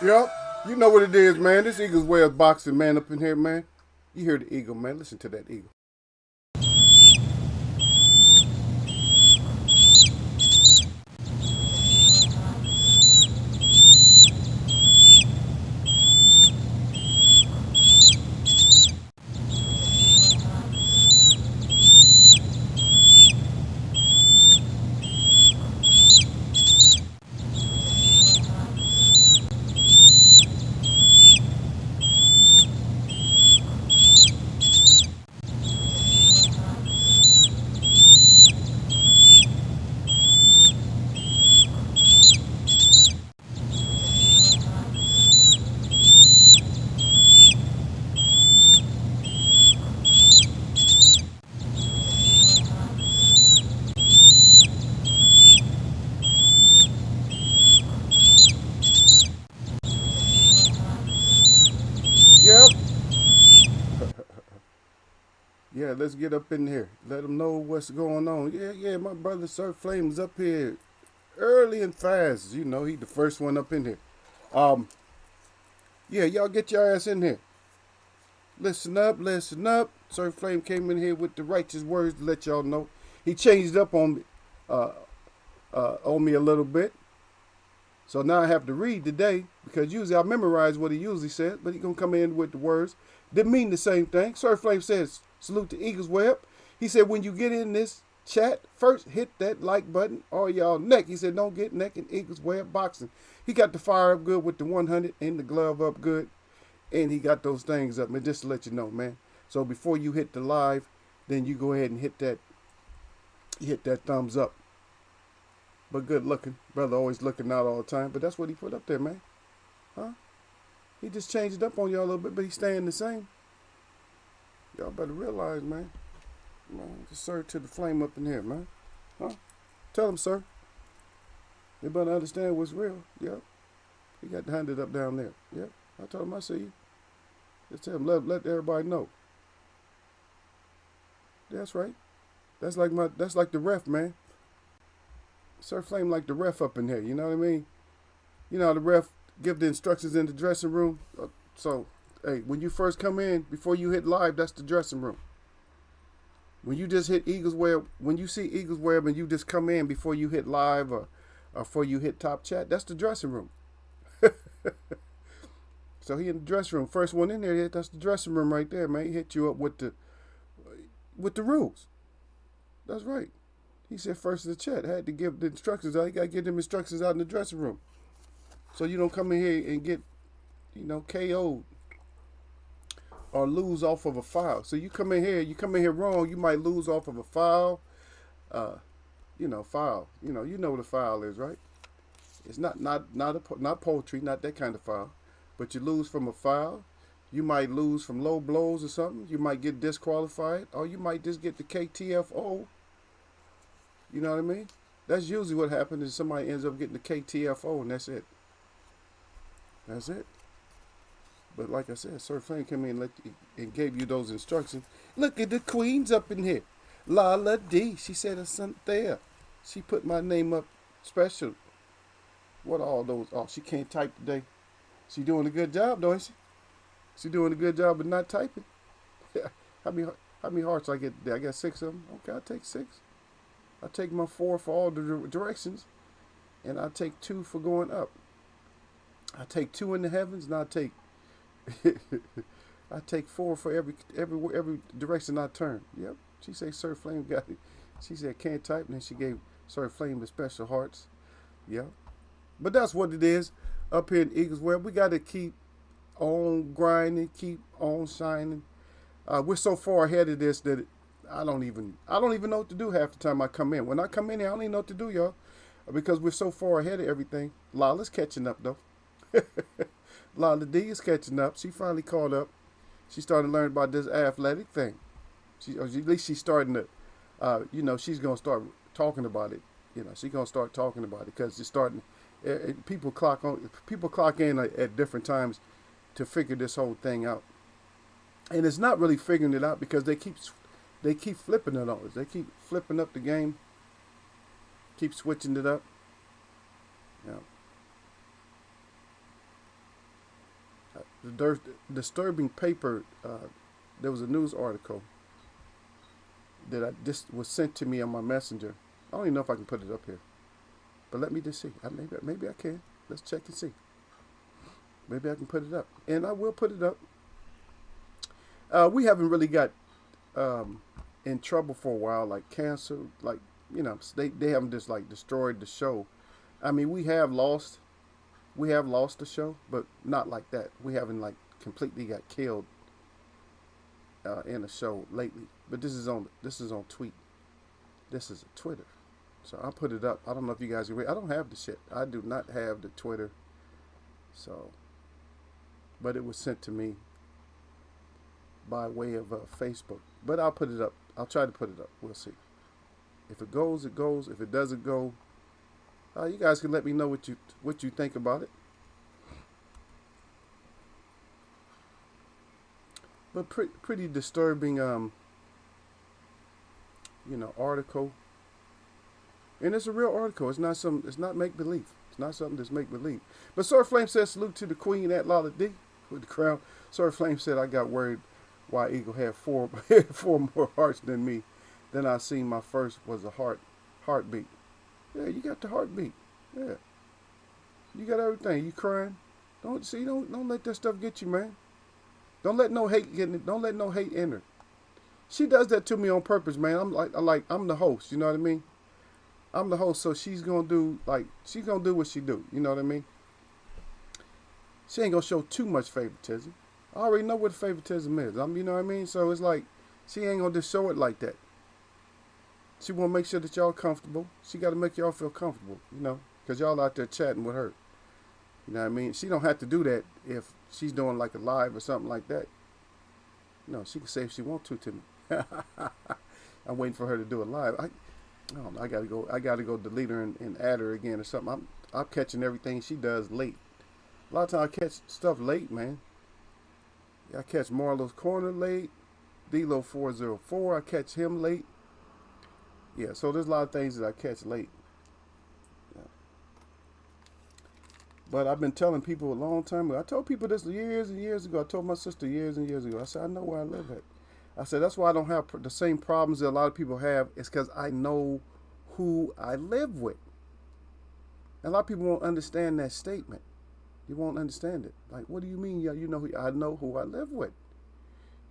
Yup. You know what it is, man. This Eagles way of boxing, man, up in here, man. You hear the eagle, man. Listen to that eagle. Yep. Yeah, let's get up in here. Let them know what's going on. Yeah, my brother Sir Flame's up here early and fast. You know, he the first one up in here. Um, yeah, y'all get your ass in here. Listen up, listen up. Sir Flame came in here with the righteous words to let y'all know. He changed up uh, on me a little bit. So now I have to read today because usually I memorize what he usually says, but he gonna come in with the words. Didn't mean the same thing. Sir Flame says, salute to Eagles Web. He said, when you get in this chat, first hit that like button or y'all neck. He said, don't get neck in Eagles Web boxing. He got the fire up good with the 100 and the glove up good. And he got those things up, man, just to let you know, man. So before you hit the live, then you go ahead and hit that thumbs up. But good looking. Brother always looking out all the time. But that's what he put up there, man. Huh? He just changed it up on y'all a little bit, but he's staying the same. Y'all better realize, man. Just sir to the flame up in here, man. Huh? Tell him, sir. They better understand what's real. Yep. He got the 100 up down there. Yep. I told him I see you. Just tell him, let everybody know. That's right. That's like the ref, man. Sir Flame like the ref up in here, you know what I mean? You know how the ref give the instructions in the dressing room? So, hey, when you first come in, before you hit live, that's the dressing room. When you just hit Eagles Web, when you see Eagles Web and you just come in before you hit live or before you hit top chat, that's the dressing room. So he in the dressing room. First one in there, that's the dressing room right there, man. He hit you up with the rules. That's right. He said first in the chat. Had to give the instructions out. You got to get them instructions out in the dressing room. So you don't come in here and get, KO'd or lose off of a foul. So you come in here wrong, you might lose off of a foul. Foul. You know what a foul is, right? It's not poultry, not that kind of foul. But you lose from a foul. You might lose from low blows or something. You might get disqualified. Or you might just get the KTFO. You know what I mean? That's usually what happens is somebody ends up getting the KTFO and that's it. That's it. But like I said, Sir Flame came in and gave you those instructions. Look at the queens up in here. Lala D. She said a there. She put my name up special. What all those? Oh, she can't type today. She doing a good job, don't she? She doing a good job of not typing. how many hearts I get today? I got 6 of them. Okay, I'll take 6. I take my 4 for all the directions, and I take 2 for going up. I take 2 in the heavens, and I take I take 4 for every direction I turn. Yep. She said Sir Flame got it. She said can't type, and then she gave Sir Flame the special hearts. Yep. But that's what it is up here in Eagles Web. We got to keep on grinding, keep on shining. We're so far ahead of this that I don't even know what to do half the time I come in. When I come in here, I don't even know what to do, y'all, because we're so far ahead of everything. Lala's catching up though. Lala D is catching up. She finally caught up. She started to learn about this athletic thing. At least she's starting to, she's gonna start talking about it. She's gonna start talking about it because it's starting. People clock in at different times to figure this whole thing out, and it's not really figuring it out because they keep flipping it on us. They keep flipping up the game, keep switching it up. Yeah. the disturbing paper. There was a news article that just was sent to me on my messenger. I don't even know if I can put it up here, but let me just see. Maybe I can. Let's check and see. Maybe I can put it up, and I will put it up. We haven't really got in trouble for a while, like canceled, like they haven't just like destroyed the show. I mean, we have lost the show, but not like that. We haven't like completely got killed in a show lately. But this is on tweet. This is a Twitter, so I'll put it up. I don't know if you guys agree. I don't have the shit. I do not have the Twitter. So, but it was sent to me by way of Facebook. But I'll put it up. I'll try to put it up. We'll see. If it goes, it goes. If it doesn't go, you guys can let me know what you think about it. But pretty disturbing, article. And it's a real article. It's not make believe. It's not something that's make believe. But Sword Flame says, salute to the Queen at Lala D with the crown. Sword Flame said, I got worried why Eagle had four more hearts than me. Then I seen my first was a heartbeat. Yeah, you got the heartbeat. Yeah. You got everything. You crying. Don't let that stuff get you, man. Don't let no hate enter. She does that to me on purpose, man. I'm the host, you know what I mean? I'm the host, so she's gonna do what she do, you know what I mean? She ain't gonna show too much favoritism. I already know what favoritism is. You know what I mean? So it's like she ain't gonna just show it like that. She wanna make sure that y'all comfortable. She gotta make y'all feel comfortable, because y'all out there chatting with her. You know what I mean? She don't have to do that if she's doing like a live or something like that. No, she can say if she wants to me. I'm waiting for her to do a live. I don't know. I gotta go delete her and add her again or something. I'm catching everything she does late. A lot of times I catch stuff late, man. I catch Marlo's Corner late. D-Lo 404, I catch him late. Yeah, so there's a lot of things that I catch late. Yeah. But I've been telling people a long time ago. I told people this years and years ago. I told my sister years and years ago. I said, I know where I live at. I said, that's why I don't have the same problems that a lot of people have. It's because I know who I live with. And a lot of people won't understand that statement. You won't understand it. Like, what do you mean? Yeah, I know who I live with.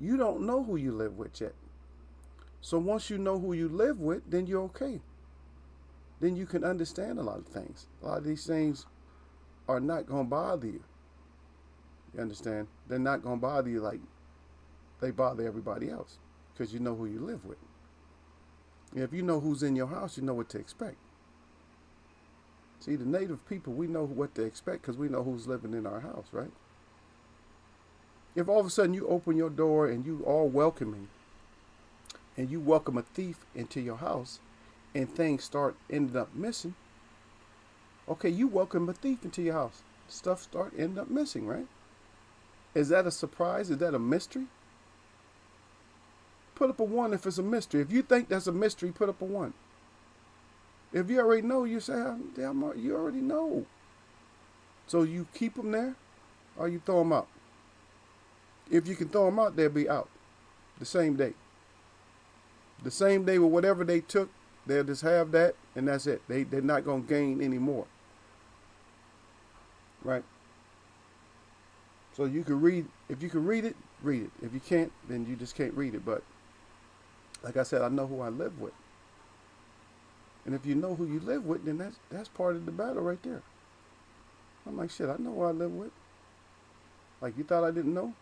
You don't know who you live with yet. So once you know who you live with, then you're okay. Then you can understand a lot of things. A lot of these things are not going to bother you. You understand? They're not going to bother you like they bother everybody else, because you know who you live with. And if you know who's in your house, you know what to expect. See, the native people, we know what to expect because we know who's living in our house, right? If all of a sudden you open your door and you all welcoming, and you welcome a thief into your house, and things start ending up missing, okay, you welcome a thief into your house. Stuff start ending up missing, right? Is that a surprise? Is that a mystery? Put up a 1 if it's a mystery. If you think that's a mystery, put up a 1. If you already know, you say, you already know. So you keep them there, or you throw them out. If you can throw them out, they'll be out the same day. The same day with whatever they took, they'll just have that, and that's it. They're not going to gain any more. Right? So you can read, if you can read it, read it. If you can't, then you just can't read it. But like I said, I know who I live with. And if you know who you live with, then that's part of the battle right there. I'm like, shit, I know who I live with. Like, you thought I didn't know?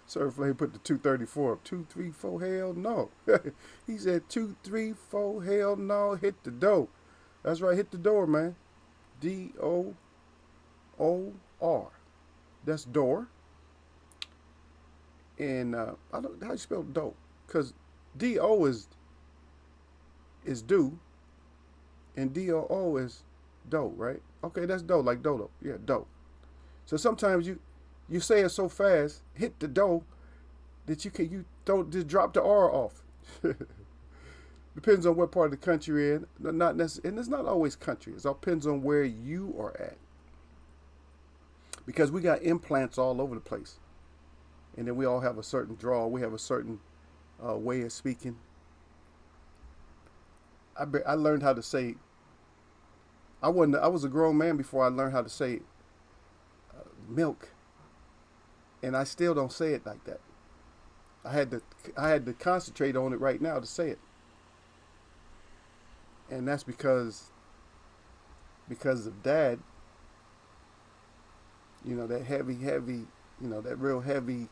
Sir Flame put the 234 up. 234, hell no. He said 234, hell no, hit the door. That's right, hit the door, man. D-O-O-R. That's door. And I don't how you spell dope, because D-O is do, and D-O-O is dope, right? Okay, that's dope, like dodo. Yeah, dope. So sometimes you say it so fast, hit the dough, that you don't just drop the R off. Depends on what part of the country you're in. Not necessarily, and it's not always country. It all depends on where you are at. Because we got implants all over the place, and then we all have a certain draw. We have a certain way of speaking. I learned how to say. I was a grown man before I learned how to say milk, and I still don't say it like that. I had to concentrate on it right now to say it, and that's because of Dad. You know, that heavy, that real heavy,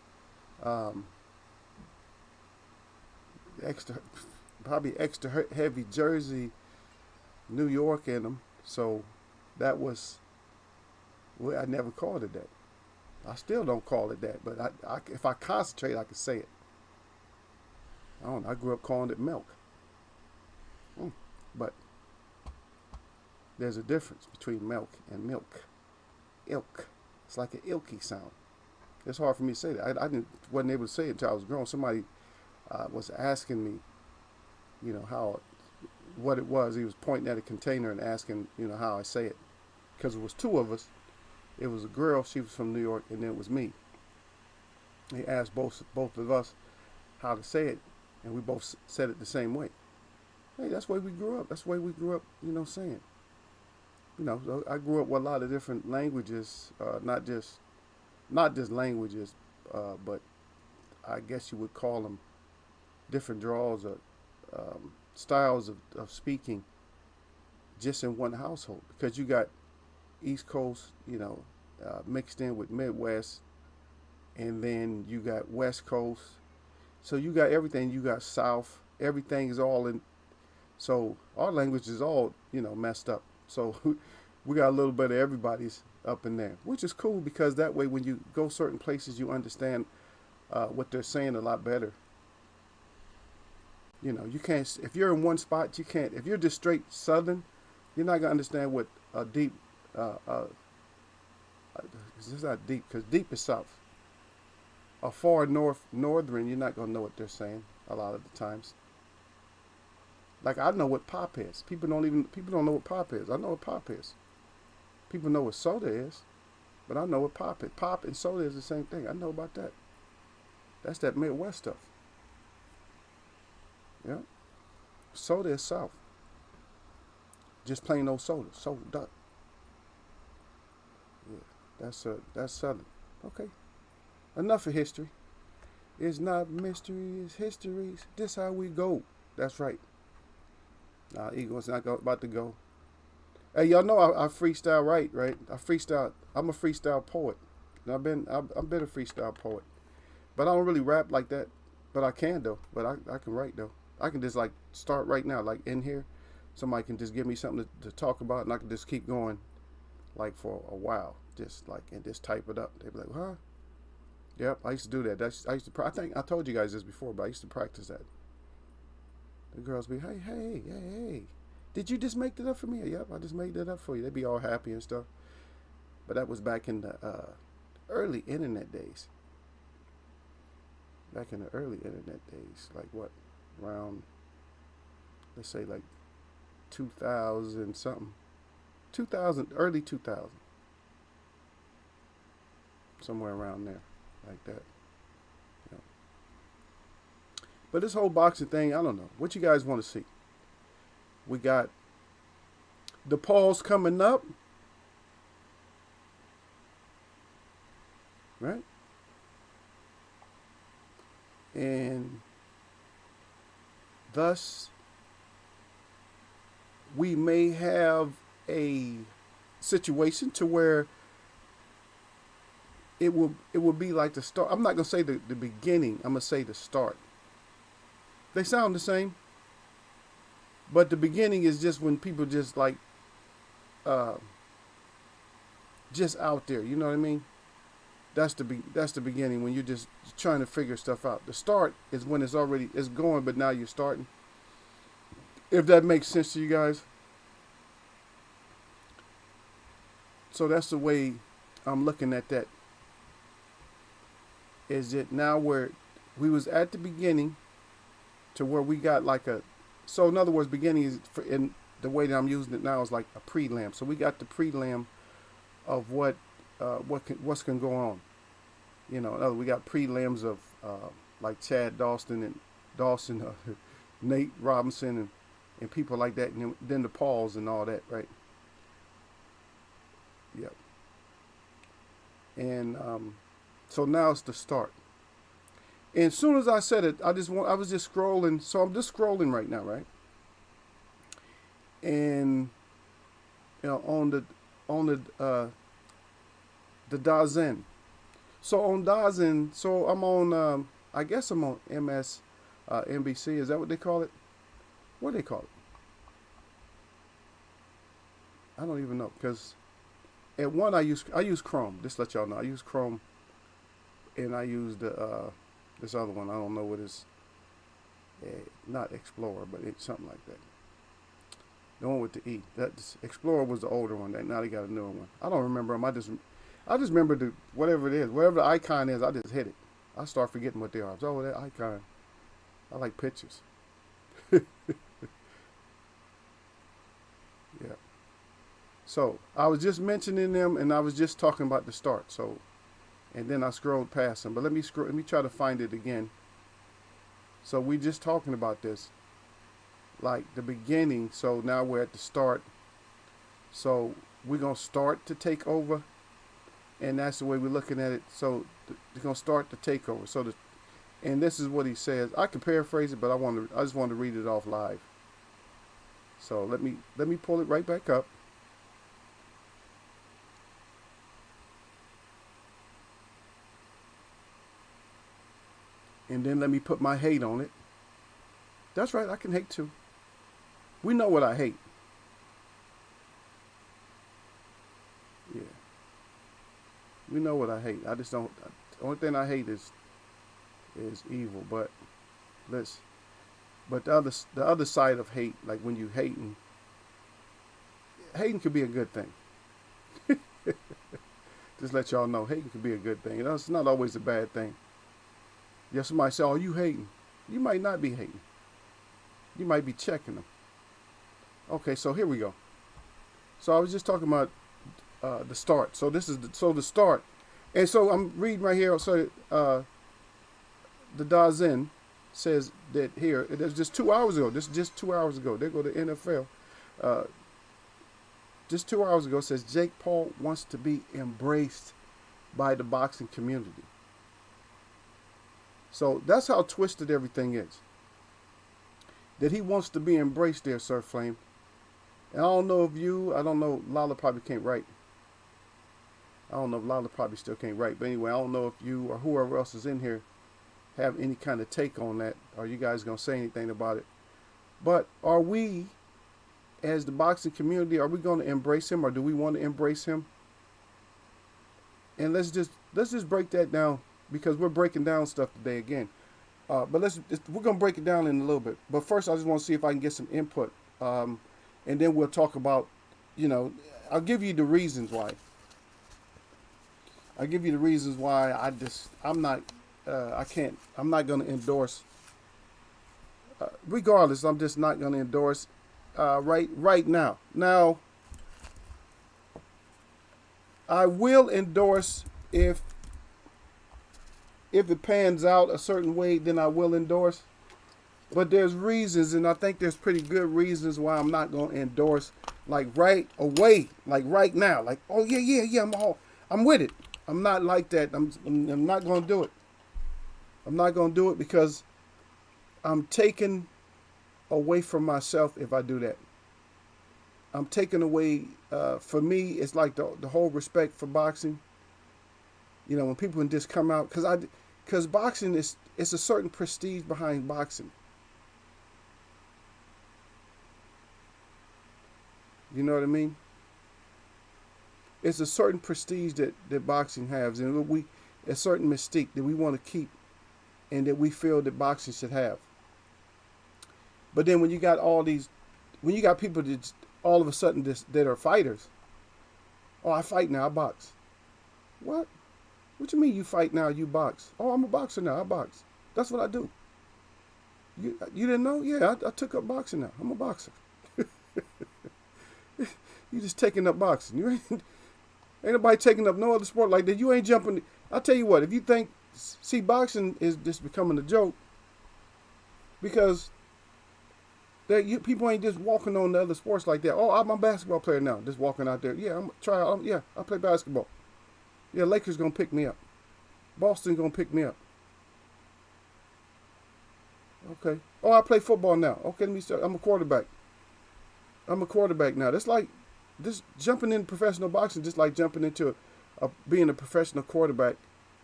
extra, probably extra heavy Jersey, New York in them. So that was, well, I never called it that. I still don't call it that, but if I concentrate, I can say it. I don't know, I grew up calling it milk. But there's a difference between milk and milk. Ilk. It's like an ilky sound. It's hard for me to say that. I wasn't able to say it until I was grown. Somebody was asking me, what it was. He was pointing at a container and asking, how I say it. Because it was two of us. It was a girl, she was from New York, and then it was me. He asked both of us how to say it, and we both said it the same way. Hey, that's the way we grew up. That's the way we grew up, saying. I grew up with a lot of different languages, not just languages, but I guess you would call them different draws or styles of speaking just in one household, because you got East Coast, mixed in with Midwest, and then you got West Coast. So you got everything. You got South. Everything is all in. So our language is all, messed up. So we got a little bit of everybody's up in there, which is cool, because that way when you go certain places, you understand what they're saying a lot better. You can't, if you're in one spot, you can't, if you're just straight Southern, you're not going to understand what a deep, it's not deep, because deep is South. A far northern, you're not going to know what they're saying a lot of the times. Like, I know what pop is. People don't know what pop is. I know what pop is. People know what soda is, but I know what pop is. Pop and soda is the same thing. I know about that. That's that Midwest stuff. Yeah. Soda is South. Just plain old soda. Soda. Yeah. That's Southern. Okay. Enough of history. It's not mystery, it's histories. This how we go. That's right. Ego's not about to go. Hey, y'all know I freestyle, right? I freestyle. I'm a freestyle poet. I've been a freestyle poet, but I don't really rap like that. But I can though. But I can write though. I can just like start right now, like in here. Somebody can just give me something to talk about, and I can just keep going, like for a while, just like, and just type it up. They be like, huh? Yep, I used to do that. I used to. I think I told you guys this before, but I used to practice that. The girls be, hey, did you just make that up for me? Yep, I just made that up for you. They'd be all happy and stuff. But that was back in the early internet days. Back in the early internet days, like what, around, let's say like 2000 something, 2000, early 2000, somewhere around there, like that. But this whole boxing thing, I don't know. What you guys want to see? We got the polls coming up. Right? And thus, we may have a situation to where it will be like the start. I'm not going to say the beginning. I'm going to say the start. They sound the same, but the beginning is just when people just like, just out there. You know what I mean? That's the beginning, when you're just trying to figure stuff out. The start is when it's going, but now you're starting. If that makes sense to you guys. So that's the way I'm looking at that. Is it now where we was at the beginning, to where we got like So in other words, beginning is in the way that I'm using it now is like a prelim. So we got the prelim of what's going to go on. You know, in other words, we got prelims of like Chad Dawson, Nate Robinson, and people like that, and then the Pauls and all that, right? Yep. And so now it's the start. And as soon as I said it, I was just scrolling. So I'm just scrolling right now, right? And you know, the Dazen. So on Dazen, so I'm on. I guess I'm on NBC. Is that what they call it? What do they call it? I don't even know, because at one I use Chrome. Just to let y'all know, I use Chrome, and I use this other one. I don't know what it's. Not Explorer, but it's something like that. The one with the E. That Explorer was the older one. Now they got a newer one. I don't remember them. I just remember whatever it is, whatever the icon is. I just hit it. I start forgetting what they are. Oh, that icon. I like pictures. Yeah. So I was just mentioning them, and I was just talking about the start. So, and then I scrolled past them. But let me try to find it again. So we just talking about this, like the beginning. So now we're at the start. So we're gonna start to take over, and that's the way we're looking at it. So they're gonna start the takeover. So and this is what he says. I can paraphrase it, but I just want to read it off live. So let me pull it right back up. And then let me put my hate on it. That's right, I can hate too. We know what I hate. Yeah. We know what I hate. I just don't. The only thing I hate is evil. But the other side of hate, like when you hating could be a good thing. Just let y'all know, hating could be a good thing. You know, it's not always a bad thing. Yeah, somebody say, "Oh, you hating?" You might not be hating. You might be checking them. Okay, so here we go. So I was just talking about the start. So this is the start, and so I'm reading right here. So the Dazen says that here. It was just 2 hours ago. This is just 2 hours ago. They go to NFL. Just 2 hours ago, says Jake Paul wants to be embraced by the boxing community. So that's how twisted everything is. That he wants to be embraced there, Sir Flame. And I don't know, Lala probably can't write. I don't know if Lala probably still can't write. But anyway, I don't know if you or whoever else is in here have any kind of take on that. Are you guys going to say anything about it? But are we, as the boxing community, are we going to embrace him, or do we want to embrace him? And let's just break that down, because we're breaking down stuff today again. But we're going to break it down in a little bit. But first, I just want to see if I can get some input. And then we'll talk about, I'll give you the reasons why. I'm not going to endorse. Regardless, I'm just not going to endorse right now. Now, I will endorse if it pans out a certain way, then I will endorse. But there's reasons, and I think there's pretty good reasons why I'm not going to endorse, like right away, like right now. Like, oh yeah, I'm with it. I'm not like that. I'm not going to do it. I'm not going to do it because I'm taking away from myself if I do that. I'm taking away, for me, it's like the whole respect for boxing. When people can just come out, because boxing it's a certain prestige behind boxing. You know what I mean? It's a certain prestige that boxing has, and a certain mystique that we want to keep, and that we feel that boxing should have. But then when you got people that all of a sudden that are fighters, oh, I fight now, I box. What? What you mean you fight now, you box? Oh, I'm a boxer now, I box. That's what I do. You didn't know? Yeah, I took up boxing now. I'm a boxer. You just taking up boxing. You ain't nobody taking up no other sport like that. You ain't jumping. I tell you what, if you think, see, boxing is just becoming a joke because people ain't just walking on the other sports like that. Oh, I'm a basketball player now, just walking out there. Yeah, yeah, I play basketball. Yeah, Lakers gonna pick me up. Boston gonna pick me up. Okay. Oh, I play football now. Okay, let me start. I'm a quarterback. I'm a quarterback now. That's like just jumping in professional boxing, just like jumping into being a professional quarterback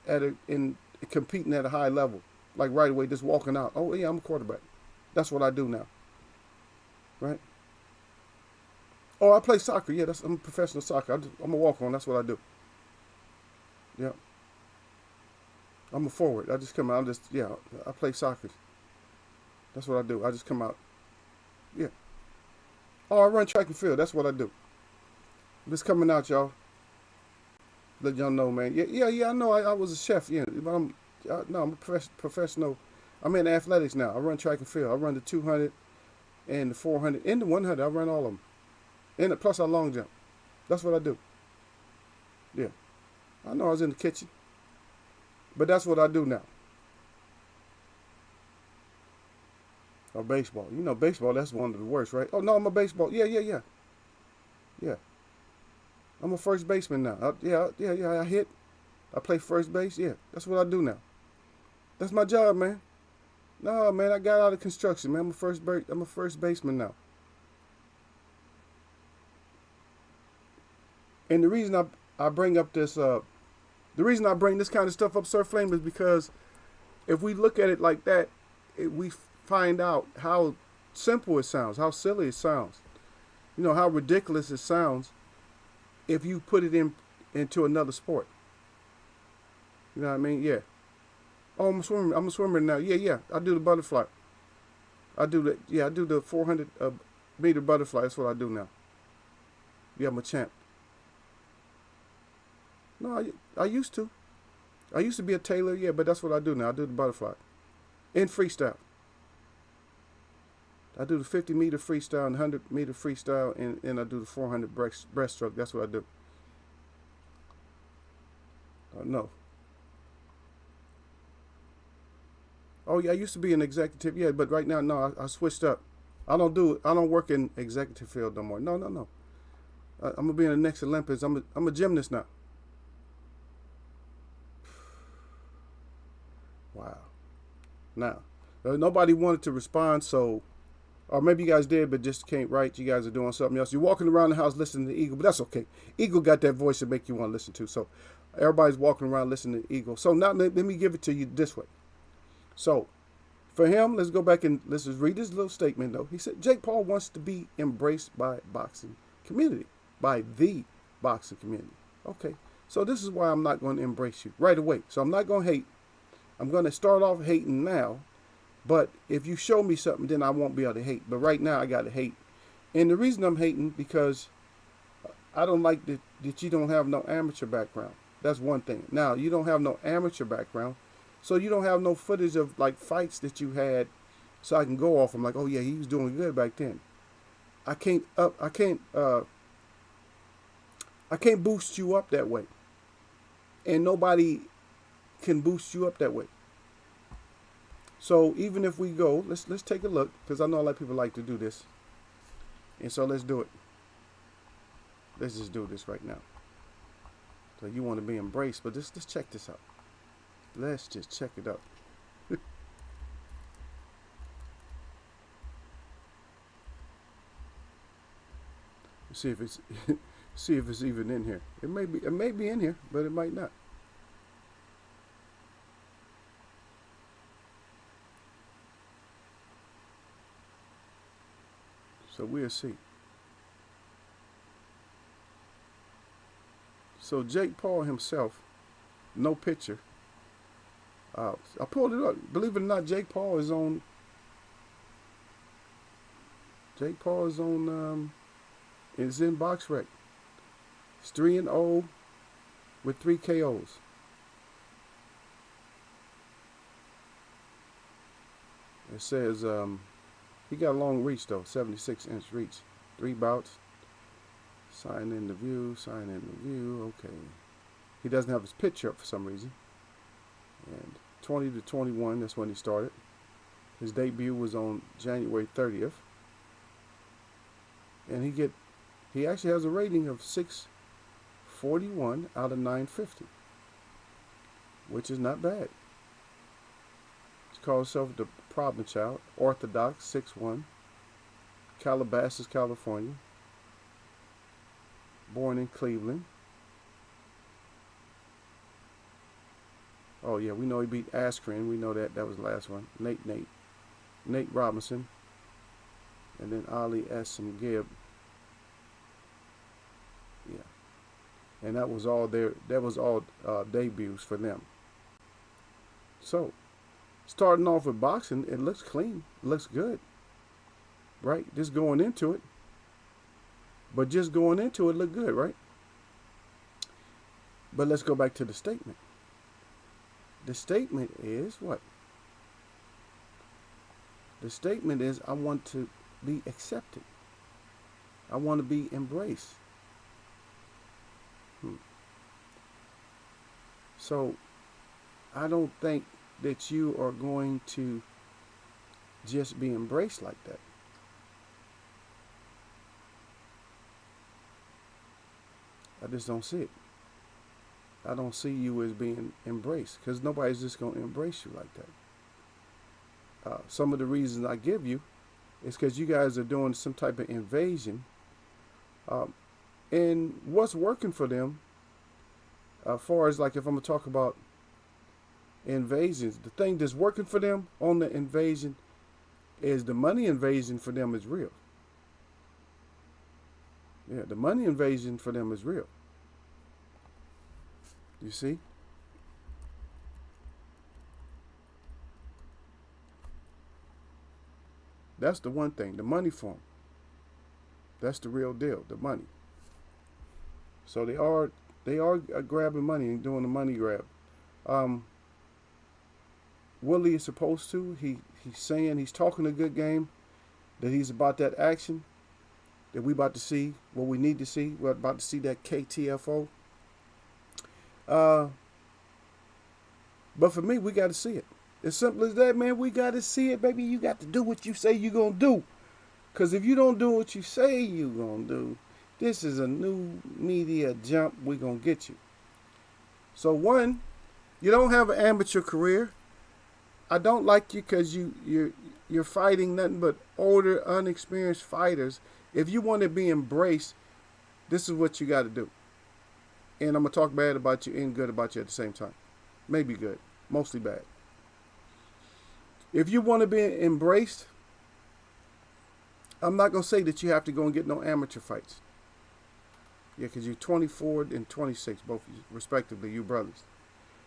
in competing at a high level. Like right away, just walking out. Oh yeah, I'm a quarterback. That's what I do now. Right? Oh, I play soccer. Yeah, I'm a professional soccer. I'm a walk-on. That's what I do. Yeah. I'm a forward. I just come out. I play soccer. That's what I do. I just come out. Yeah. Oh, I run track and field. That's what I do. Just coming out, y'all. Let y'all know, man. Yeah. I know. I was a chef. Yeah, but I'm a professional. I'm in athletics now. I run track and field. I run the 200 and the 400 and the 100. I run all of them. And plus I long jump. That's what I do. Yeah. I know I was in the kitchen. But that's what I do now. Or baseball. You know, baseball, that's one of the worst, right? Oh, no, I'm a baseball. Yeah. Yeah. I'm a first baseman now. Yeah. I hit. I play first base. Yeah, that's what I do now. That's my job, man. No, man, I got out of construction, man. I'm a first baseman now. And the reason I bring up this, the reason I bring this kind of stuff up, Sir Flame, is because if we look at it like that, we find out how simple it sounds, how silly it sounds. You know, how ridiculous it sounds if you put it into another sport. You know what I mean? Yeah. Oh, I'm a swimmer now. Yeah. I do the butterfly. I do the 400 meter butterfly. That's what I do now. Yeah, I'm a champ. No, I used to. I used to be a tailor, yeah, but that's what I do now. I do the butterfly. In freestyle. I do the 50 meter freestyle and 100 meter freestyle, and I do the 400 breaststroke. That's what I do. No. Oh yeah, I used to be an executive, yeah, but right now, no, I switched up. I don't work in executive field no more. No. I'm gonna be in the next Olympics. I'm a gymnast now. Wow. Now, nobody wanted to respond, so, or maybe you guys did, but just can't write. You guys are doing something else. You're walking around the house listening to Eagle, but that's okay. Eagle got that voice to make you want to listen to. So everybody's walking around listening to Eagle. So now let me give it to you this way. So for him, let's go back and let's just read this little statement, though. He said, Jake Paul wants to be embraced by boxing community, by the boxing community. Okay, so this is why I'm not going to embrace you right away. So I'm not going to hate. I'm going to start off hating now, but if you show me something, then I won't be able to hate. But right now, I got to hate. And the reason I'm hating, because I don't like that you don't have no amateur background. That's one thing. Now, you don't have no amateur background, so you don't have no footage of like fights that you had, so I can go off. I'm like, oh yeah, he was doing good back then. I can't boost you up that way, and nobody can boost you up that way. So even if we go, let's take a look, because I know a lot of people like to do this, and so let's do it. Let's just do this right now. So you want to be embraced, but let's check this out. Let's just check it out. See if it's even in here. It may be in here, but it might not. So we'll see. So Jake Paul himself, no picture. I pulled it up. Believe it or not, Jake Paul is on. Is in BoxRec. It's 3-0 with 3 KOs. It says he got a long reach though, 76-inch reach. 3 bouts. Sign in the view. Sign in the view. Okay. He doesn't have his picture up for some reason. And 20 to 21. That's when he started. His debut was on January 30th. And he actually has a rating of 641 out of 950, which is not bad. He calls himself the problem child, orthodox, 6'1", Calabasas, California, born in Cleveland. Oh yeah, we know he beat Askren. We know that was the last one. Nate Robinson, and then Ali Assam Gibb. Yeah, and that was all debuts for them. So, starting off with boxing, it looks clean, it looks good, right? Just going into it, looked good, right? But let's go back to the statement. The statement is what? The statement is, I want to be accepted. I want to be embraced. So, I don't think that you are going to just be embraced like that. I just don't see it. I don't see you as being embraced, because nobody's just going to embrace you like that. Some of the reasons I give you is because you guys are doing some type of invasion. And what's working for them, as far as like if I'm going to talk about invasions, the thing that's working for them on the invasion is the money invasion for them is real. Yeah, the money invasion for them is real. You see? That's the one thing, the money for them. That's the real deal, the money. So they are grabbing money and doing the money grab. Willie is supposed to. He's talking a good game, that he's about that action, that we about to see, what we need to see. We're about to see that KTFO. But for me, we got to see it. As simple as that, man. We got to see it, baby. You got to do what you say you're going to do. Because if you don't do what you say you're going to do, this is a new media jump we're going to get you. So one, you don't have an amateur career. I don't like you because you're fighting nothing but older, unexperienced fighters. If you want to be embraced, this is what you got to do. And I'm going to talk bad about you and good about you at the same time. Maybe good, mostly bad. If you want to be embraced, I'm not going to say that you have to go and get no amateur fights. Yeah, because you're 24 and 26, both respectively, you brothers.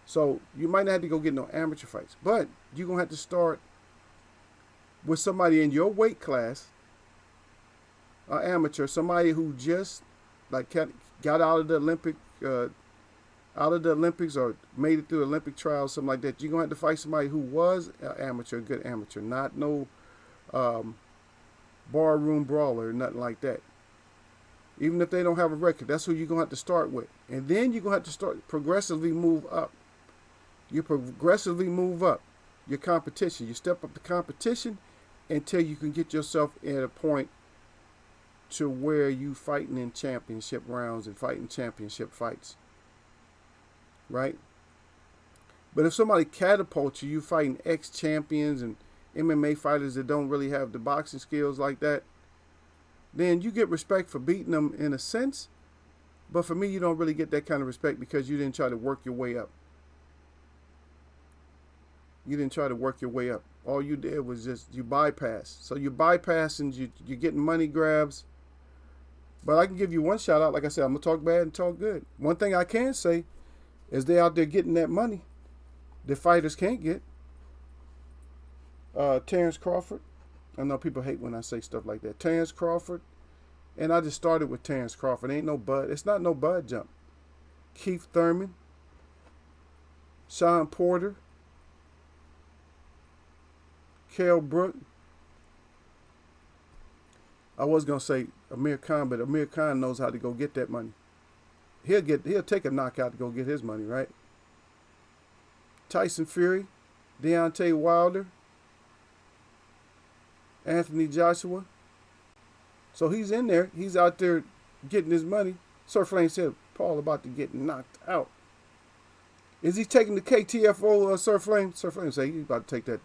So you might not have to go get no amateur fights. But you're going to have to start with somebody in your weight class, an amateur, somebody who just like got out of the Olympics or made it through Olympic trials, something like that. You're going to have to fight somebody who was an amateur, a good amateur, not no barroom brawler or nothing like that. Even if they don't have a record, that's who you're going to have to start with. And then you're going to have to start progressively move up. You progressively move up your competition. You step up the competition until you can get yourself at a point to where you fighting in championship rounds and fighting championship fights. Right? But if somebody catapults you, you fighting ex-champions and MMA fighters that don't really have the boxing skills like that, then you get respect for beating them in a sense. But for me, you don't really get that kind of respect because you didn't try to work your way up. You didn't try to work your way up. All you did was just, you bypassed. So you bypassing, you're getting money grabs. But I can give you one shout out. Like I said, I'm going to talk bad and talk good. One thing I can say is they out there getting that money the fighters can't get. Terrence Crawford. I know people hate when I say stuff like that. Terrence Crawford. And I just started with Terrence Crawford. Ain't no bud. It's not no bud jump. Keith Thurman. Sean Porter. Kell Brook. I was gonna say Amir Khan, but Amir Khan knows how to go get that money. He'll take a knockout to go get his money, right? Tyson Fury, Deontay Wilder, Anthony Joshua. So he's in there. He's out there getting his money. Sir Flame said Paul about to get knocked out. Is he taking the KTFO, Sir Flame? Sir Flame say he's about to take that.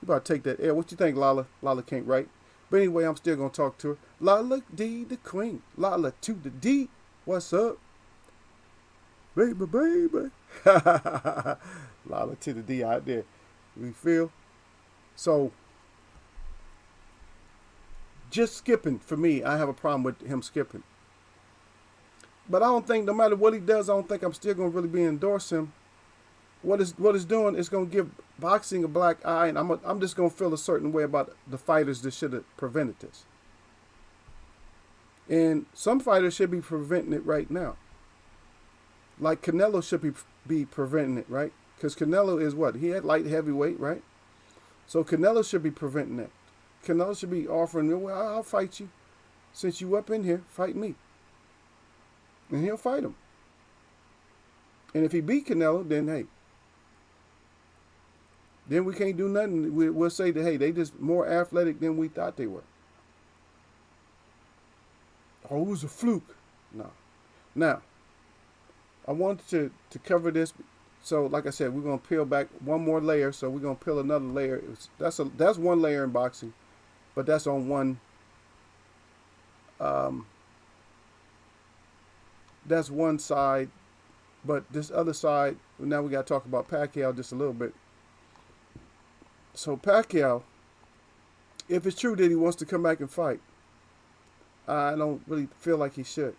You about to take that L. What you think, Lala? Lala can't write. But anyway, I'm still gonna talk to her. Lala D, the queen. Lala to the D. What's up? Baby, baby. Lala to the D out there. We feel? So, just skipping, for me, I have a problem with him skipping. But I don't think, no matter what he does, I don't think I'm still going to really be endorsing him. What it's doing is going to give boxing a black eye, and I'm just going to feel a certain way about the fighters that should have prevented this. And some fighters should be preventing it right now. Like Canelo should be preventing it, right? Because Canelo is what? He had light heavyweight, right? So Canelo should be preventing that. Canelo should be offering, well, I'll fight you. Since you up in here, fight me. And he'll fight him. And if he beat Canelo, then hey. Then we can't do nothing. We'll say that, hey, they just more athletic than we thought they were. Oh, it was a fluke. No. Now, I wanted to cover this. So, like I said, we're going to peel back one more layer. So we're going to peel another layer. That's one layer in boxing. But that's on one. That's one side. But this other side, now we got to talk about Pacquiao just a little bit. So Pacquiao, if it's true that he wants to come back and fight, I don't really feel like he should.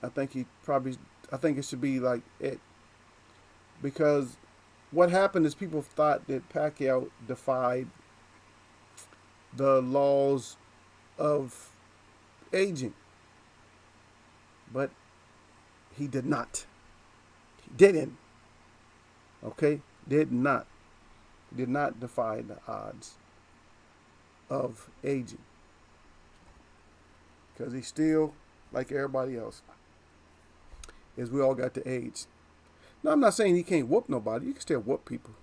I think it should be like it. Because what happened is people thought that Pacquiao defied the laws of aging. But he did not. He didn't. Okay? Did not. Did not defy the odds of aging. Because he's still, like everybody else, is we all got to age. Now, I'm not saying he can't whoop nobody. You can still whoop people.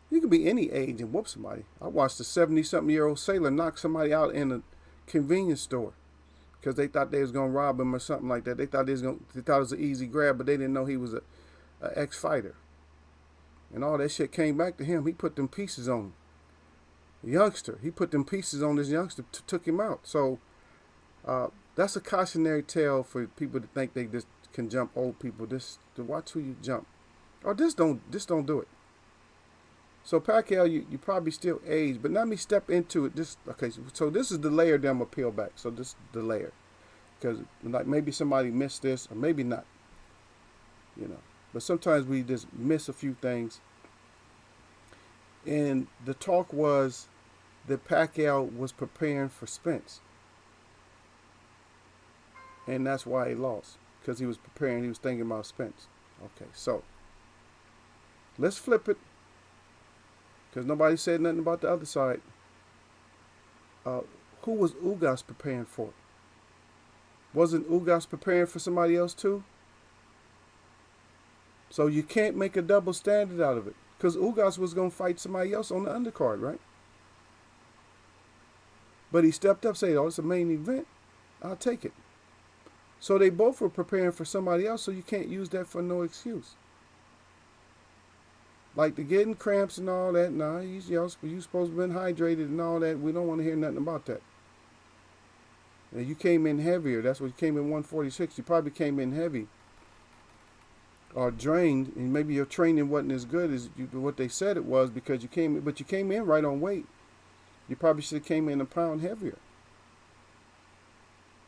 You can be any age and whoop somebody. I watched a 70-something-year-old sailor knock somebody out in a convenience store because they thought they was going to rob him or something like that. They thought it was an easy grab, but they didn't know he was a ex-fighter. And all that shit came back to him. He put them pieces on him. The youngster. He put them pieces on this youngster, took him out. So that's a cautionary tale for people to think they just can jump old people. Just to watch who you jump. Or just don't do it. So Pacquiao, you probably still age, but let me step into it. So this is the layer that I'm going to peel back. So this is the layer. Because like maybe somebody missed this, or maybe not. You know. But sometimes we just miss a few things. And the talk was that Pacquiao was preparing for Spence. And that's why he lost. Because he was preparing, he was thinking about Spence. Okay, so let's flip it. Because nobody said nothing about the other side. Who was Ugas preparing for? Wasn't Ugas preparing for somebody else too? So you can't make a double standard out of it. Because Ugas was going to fight somebody else on the undercard, right? But he stepped up, said, oh, it's a main event. I'll take it. So they both were preparing for somebody else, so you can't use that for no excuse. Like the getting cramps and all that, nah, you supposed to have been hydrated and all that. We don't want to hear nothing about that. And you came in heavier. That's what you came in 146. You probably came in heavy. Or drained, and maybe your training wasn't as good as what they said it was because you came in right on weight. You probably should have came in a pound heavier.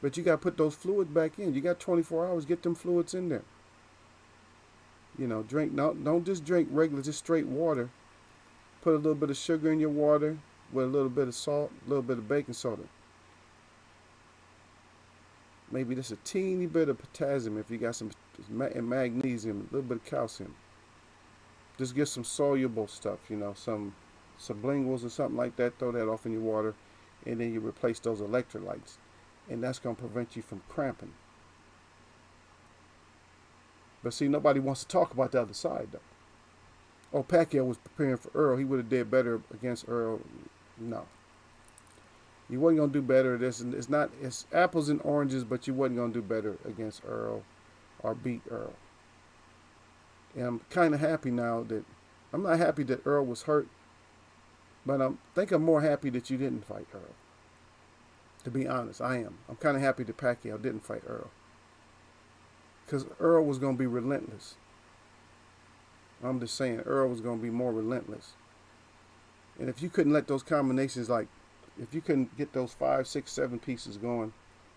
But you got to put those fluids back in. You got 24 hours, get them fluids in there. You know, don't just drink regular, just straight water. Put a little bit of sugar in your water with a little bit of salt, a little bit of baking soda. Maybe just a teeny bit of potassium if you got some magnesium, a little bit of calcium. Just get some soluble stuff, you know, some sublinguals or something like that. Throw that off in your water, and then you replace those electrolytes, and that's going to prevent you from cramping. But see, nobody wants to talk about the other side, though. Oh, Pacquiao was preparing for Earl. He would have did better against Earl. No. You wasn't going to do better. It's apples and oranges, but you wasn't going to do better against Earl or beat Earl. And I'm kind of happy now that, I'm not happy that Earl was hurt, but I think I'm more happy that you didn't fight Earl. To be honest, I am. I'm kind of happy that Pacquiao didn't fight Earl. Because Earl was going to be relentless. I'm just saying, Earl was going to be more relentless. And if you couldn't let those combinations, like, if you couldn't get those 5, 6, 7 pieces going,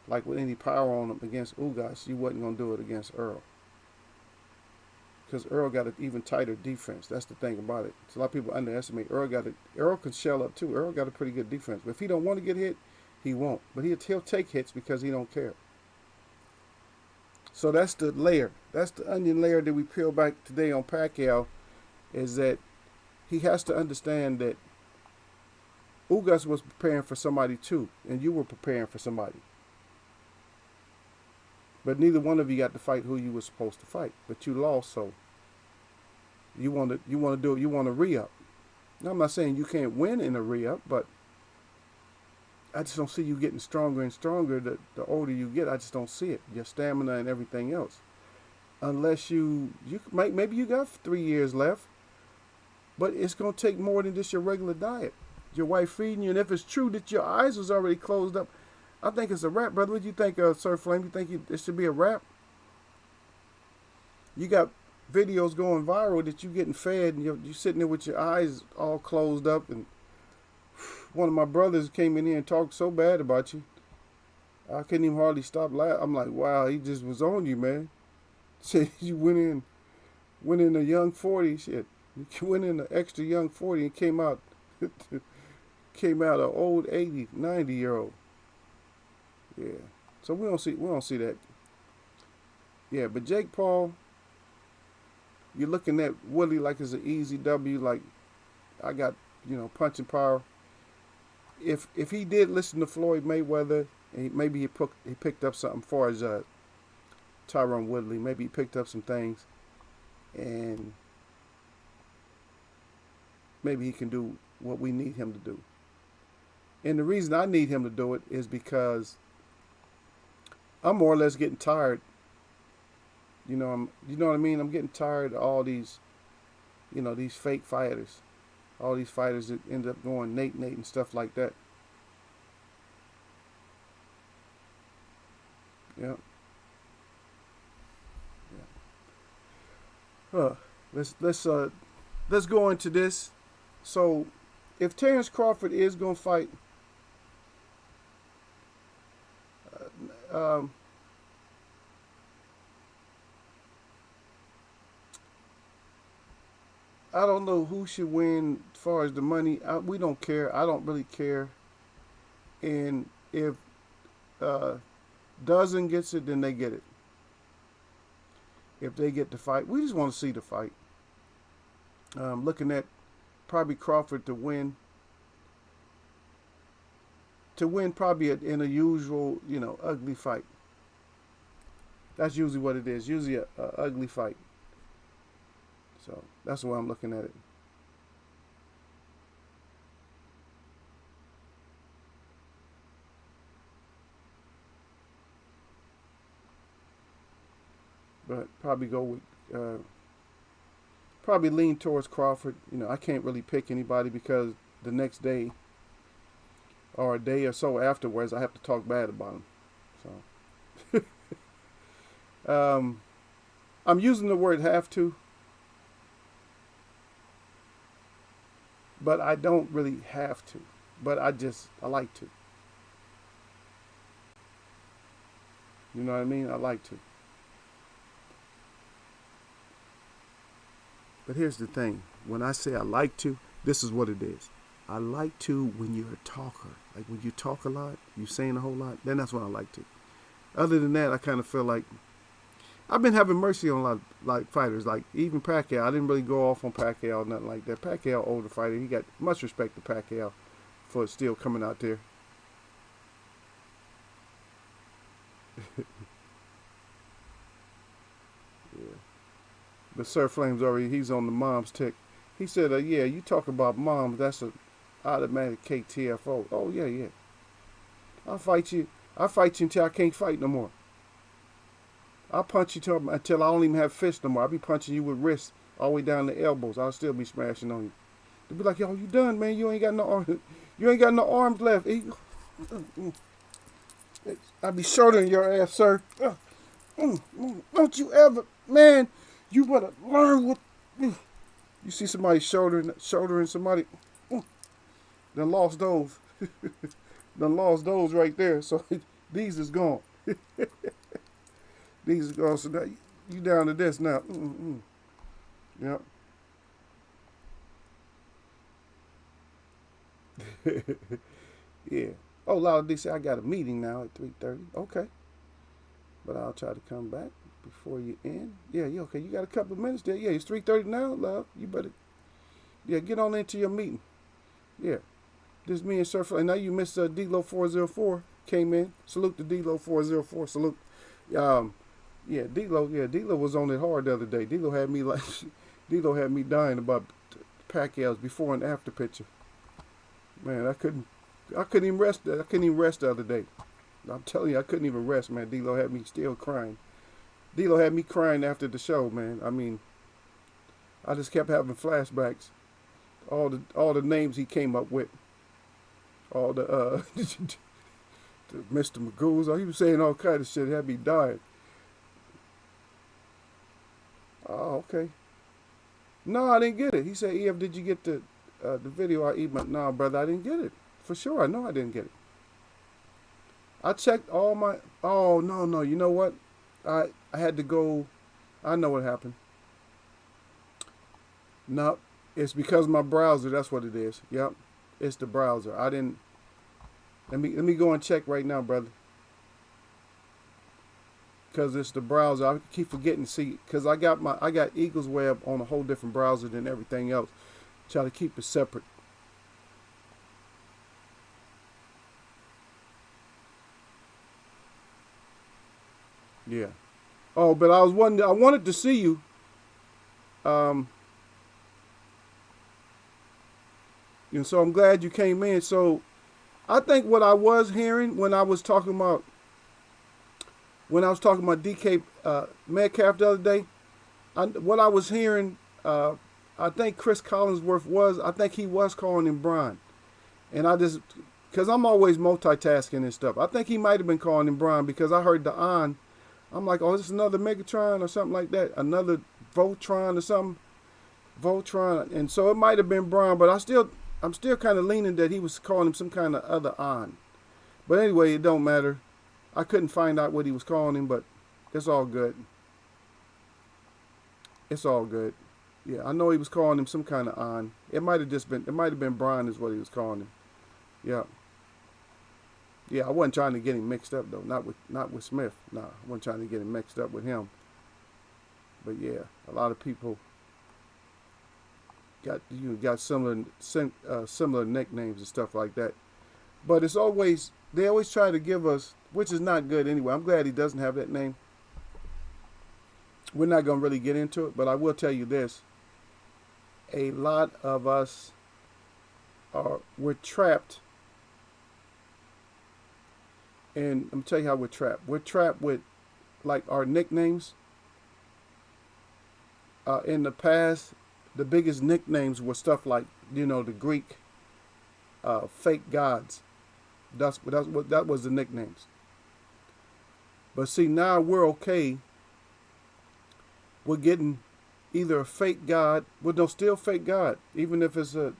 like with any power on them against Ugas, you wasn't going to do it against Earl. Because Earl got an even tighter defense. That's the thing about it. So a lot of people underestimate Earl can shell up too. Earl got a pretty good defense. But if he don't want to get hit, he won't. But he'll take hits because he don't care. So that's the layer. That's the onion layer that we peel back today on Pacquiao, is that he has to understand that Ugas was preparing for somebody too, and you were preparing for somebody. But neither one of you got to fight who you were supposed to fight. But you lost, so you want to do it. You want to re-up. Now, I'm not saying you can't win in a re-up, but I just don't see you getting stronger and stronger the older you get. I just don't see it. Your stamina and everything else. Unless maybe you got 3 years left, but it's going to take more than just your regular diet. Your wife feeding you, and if it's true that your eyes was already closed up, I think it's a wrap, brother. What do you think, Sir Flame? You think it should be a wrap? You got videos going viral that you getting fed, and you're sitting there with your eyes all closed up, and one of my brothers came in here and talked so bad about you. I couldn't even hardly stop laughing. I'm like, wow, he just was on you, man. Said you went in a young 40, shit. You went in an extra young 40 and came out an old 80, 90-year-old. Yeah. So we don't see that. Yeah, but Jake Paul, you're looking at Woodley like it's an easy W, like I got, punching power. If he did listen to Floyd Mayweather, and maybe he picked up something for his Tyron Woodley. Maybe he picked up some things, and maybe he can do what we need him to do. And the reason I need him to do it is because I'm more or less getting tired. You know what I mean? I'm getting tired of all these, these fake fighters. All these fighters that end up going Nate and stuff like that. Yeah. Let's go into this. So, if Terrence Crawford is gonna fight, I don't know who should win as far as the money. We don't care. I don't really care. And if Dozen gets it, then they get it. If they get the fight, we just want to see the fight. Looking at probably Crawford to win. To win probably in a usual, ugly fight. That's usually what it is. Usually a ugly fight. So that's the way I'm looking at it. But probably go with, probably lean towards Crawford. I can't really pick anybody because the next day or a day or so afterwards, I have to talk bad about him. So I'm using the word have to. But I don't really have to. But I like to. You know what I mean? I like to. But here's the thing. When I say I like to, this is what it is. I like to when you're a talker. Like when you talk a lot, you saying a whole lot, then that's when I like to. Other than that, I kind of feel like I've been having mercy on a lot of, like fighters, like even Pacquiao. I didn't really go off on Pacquiao or nothing like that. Pacquiao, older fighter, he got much respect to Pacquiao for still coming out there. Yeah. But Sir Flames already, he's on the mom's tick. He said, yeah, you talk about moms, that's a automatic KTFO. Oh yeah, yeah. I'll fight you. I'll fight you until I can't fight no more. I'll punch you until I don't even have fists no more. I'll be punching you with wrists all the way down the elbows. I'll still be smashing on you. They'll be like, yo, you done, man. You ain't got no arms. You ain't got no arms left. I'll be shouldering your ass, sir. Don't you ever, man. You better learn what. You see somebody shouldering somebody. Done lost those. Done lost those right there. So these is gone. These is gone. So now you down to this now. Yep. Yeah. Oh, Lala D said I got a meeting now at 3:30. Okay. But I'll try to come back before you end. Yeah, okay. You got a couple of minutes there. Yeah, it's 3:30 now, love. You better get on into your meeting. Yeah. This is me and Surfer. And now you missed D-Lo 404 came in. Salute to D-Lo 404. Salute. D-Lo was on it hard the other day. D-Lo had me like D-Lo had me dying about Pacquiao's before and after picture. Man, I couldn't even rest. I couldn't even rest the other day. I'm telling you, I couldn't even rest, man. D-Lo had me still crying. D-Lo had me crying after the show, man. I mean, I just kept having flashbacks. All the names he came up with. All the Mr. Magoo's. He was saying all kind of shit. It had me dying. Oh, okay. No, I didn't get it. He said, EF, did you get the video I emailed? No, brother, I didn't get it. For sure, I know I didn't get it. I checked all my... Oh, no. You know what? I had to go... I know what happened. No, it's because of my browser. That's what it is. Yep. It's the browser. I didn't... Let me go and check right now, brother. Because it's the browser. I keep forgetting to see... Because I got Eagles Web on a whole different browser than everything else. Try to keep it separate. Yeah. Oh, but I was wondering, I wanted to see you. And so I'm glad you came in. So I think what I was hearing when I was talking about DK Metcalf the other day, what I was hearing, I think Chris Collinsworth I think he was calling him Brian. And because I'm always multitasking and stuff. I think he might have been calling him Brian because I heard the on. I'm like, oh, this is another Megatron or something like that. Another Voltron or something. Voltron. And so it might have been Brian, but I'm still kind of leaning that he was calling him some kind of other on. But anyway, it don't matter. I couldn't find out what he was calling him, but it's all good. It's all good. Yeah, I know he was calling him some kind of on. It might have been Brian is what he was calling him. Yeah. Yeah, I wasn't trying to get him mixed up though. Not with Smith. Nah, I wasn't trying to get him mixed up with him. But yeah, a lot of people got similar nicknames and stuff like that. But they always try to give us, which is not good anyway. I'm glad he doesn't have that name. We're not gonna really get into it, but I will tell you this: a lot of us we're trapped. And I'm tell you how we're trapped. We're trapped with, like, our nicknames. In the past, the biggest nicknames were stuff like, the Greek fake gods. That was the nicknames. But see, now we're okay. We're getting either a fake god, still fake god, even if it's a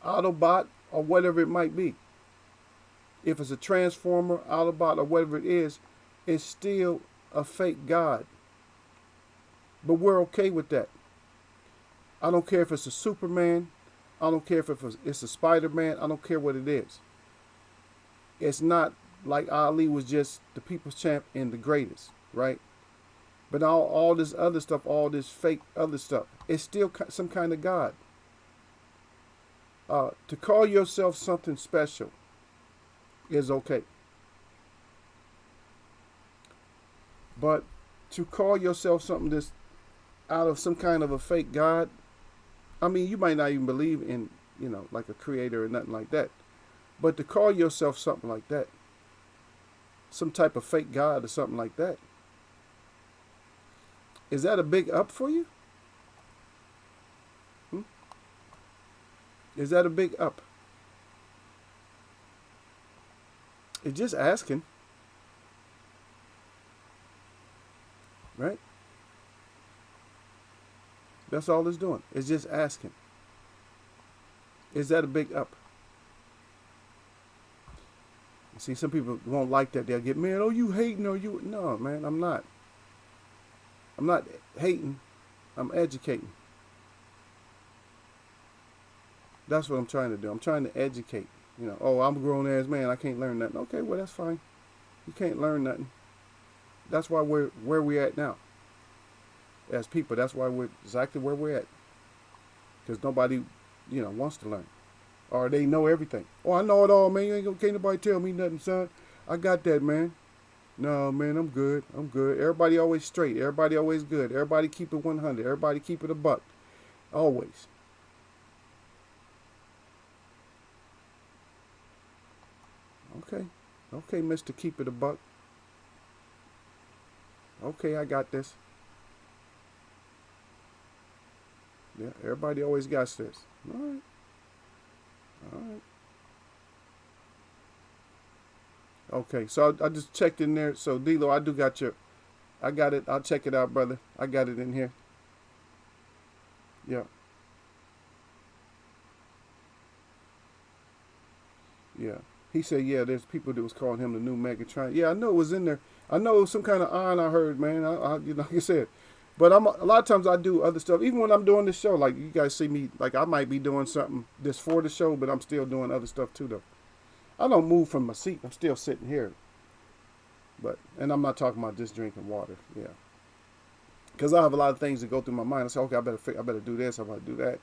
Autobot or whatever it might be. If it's a Transformer, Autobot, or whatever it is, it's still a fake god. But we're okay with that. I don't care if it's a Superman. I don't care if it's a Spider-Man. I don't care what it is. It's not like Ali was just the people's champ and the greatest, right? But all this other stuff, all this fake other stuff, it's still some kind of God. To call yourself something special is okay. But to call yourself something that's out of some kind of a fake God, I mean, you might not even believe in, like a creator or nothing like that. But to call yourself something like that, some type of fake God or something like that, is that a big up for you? Is that a big up? It's just asking, right? That's all it's doing. It's just asking. Is that a big up? See, some people won't like that. They'll get, man, oh, you hating or you... No, man, I'm not. I'm not hating. I'm educating. That's what I'm trying to do. I'm trying to educate. Oh, I'm a grown-ass man. I can't learn nothing. Okay, well, that's fine. You can't learn nothing. That's why we're where we're at now. As people, that's why we're exactly where we're at. Because nobody, wants to learn. Or they know everything. Oh, I know it all, man. Can't nobody tell me nothing, son. I got that, man. No, man, I'm good. I'm good. Everybody always straight. Everybody always good. Everybody keep it 100. Everybody keep it a buck. Always. Okay. Okay, Mr. Keep It a Buck. Okay, I got this. Yeah, everybody always got this. All right. All right. Okay, so I just checked in there. So, D-Lo, I do got I got it. I'll check it out, brother. I got it in here. Yeah. Yeah. He said, yeah, there's people that was calling him the new Megatron. Yeah, I know it was in there. I know it was some kind of iron I heard, man. Like I said. But a lot of times I do other stuff. Even when I'm doing this show, like you guys see me, like I might be doing something that's for the show, but I'm still doing other stuff too, though. I don't move from my seat. I'm still sitting here. And I'm not talking about just drinking water. Yeah. Because I have a lot of things that go through my mind. I say, okay, I better do this. I better do that.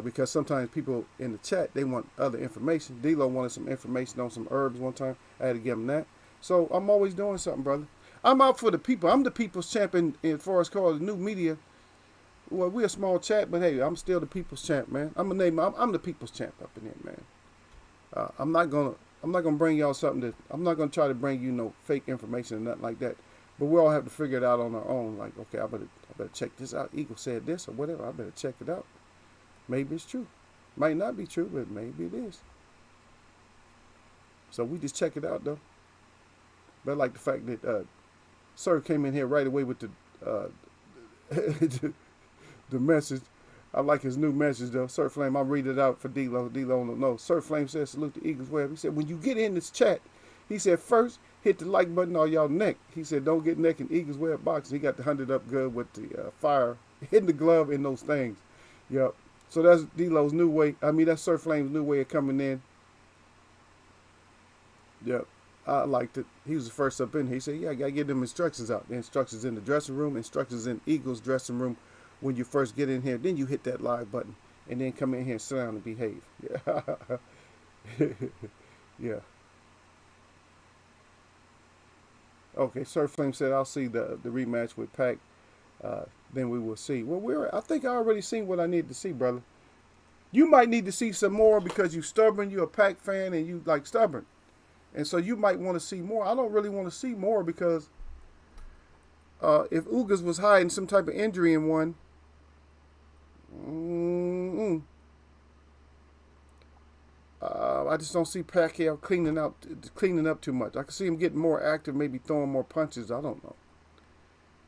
Because sometimes people in the chat, they want other information. D-Lo wanted some information on some herbs one time. I had to give him that. So I'm always doing something, brother. I'm out for the people. I'm the people's champion as far as called the new media. Well, we're a small chat, but hey, I'm still the people's champ, man. I'm the people's champ up in here, man. I'm not gonna bring y'all something that I'm not gonna try to bring you no fake information or nothing like that. But we all have to figure it out on our own. Like, okay, I better check this out. Eagle said this or whatever. I better check it out. Maybe it's true. Might not be true, but maybe it is. So we just check it out, though. But I like the fact that Sir came in here right away with the the message. I like his new message, though. Sir Flame, I'll read it out for D-Lo. D-Lo don't know. Sir Flame says, salute to Eagles Web. He said, when you get in this chat, he said, first, hit the like button on y'all neck. He said, don't get neck in Eagles Web boxing. He got the 100 up good with the fire, hitting the glove in those things. Yep. So that's D-Lo's new way. That's Sir Flame's new way of coming in. Yep. I liked it. He was the first up in here. He said, yeah, I got to get them instructions out. The instructions in the dressing room, instructions in Eagles dressing room when you first get in here. Then you hit that live button and then come in here and sit down and behave. Yeah. Yeah. Okay, Sir Flame said, I'll see the rematch with Pac. Then we will see. Well, I think I already seen what I need to see, brother. You might need to see some more because you stubborn. You're a Pac fan and you like stubborn. And so you might want to see more. I don't really want to see more because if Ugas was hiding some type of injury in one, I just don't see Pacquiao cleaning up too much. I can see him getting more active, maybe throwing more punches. I don't know.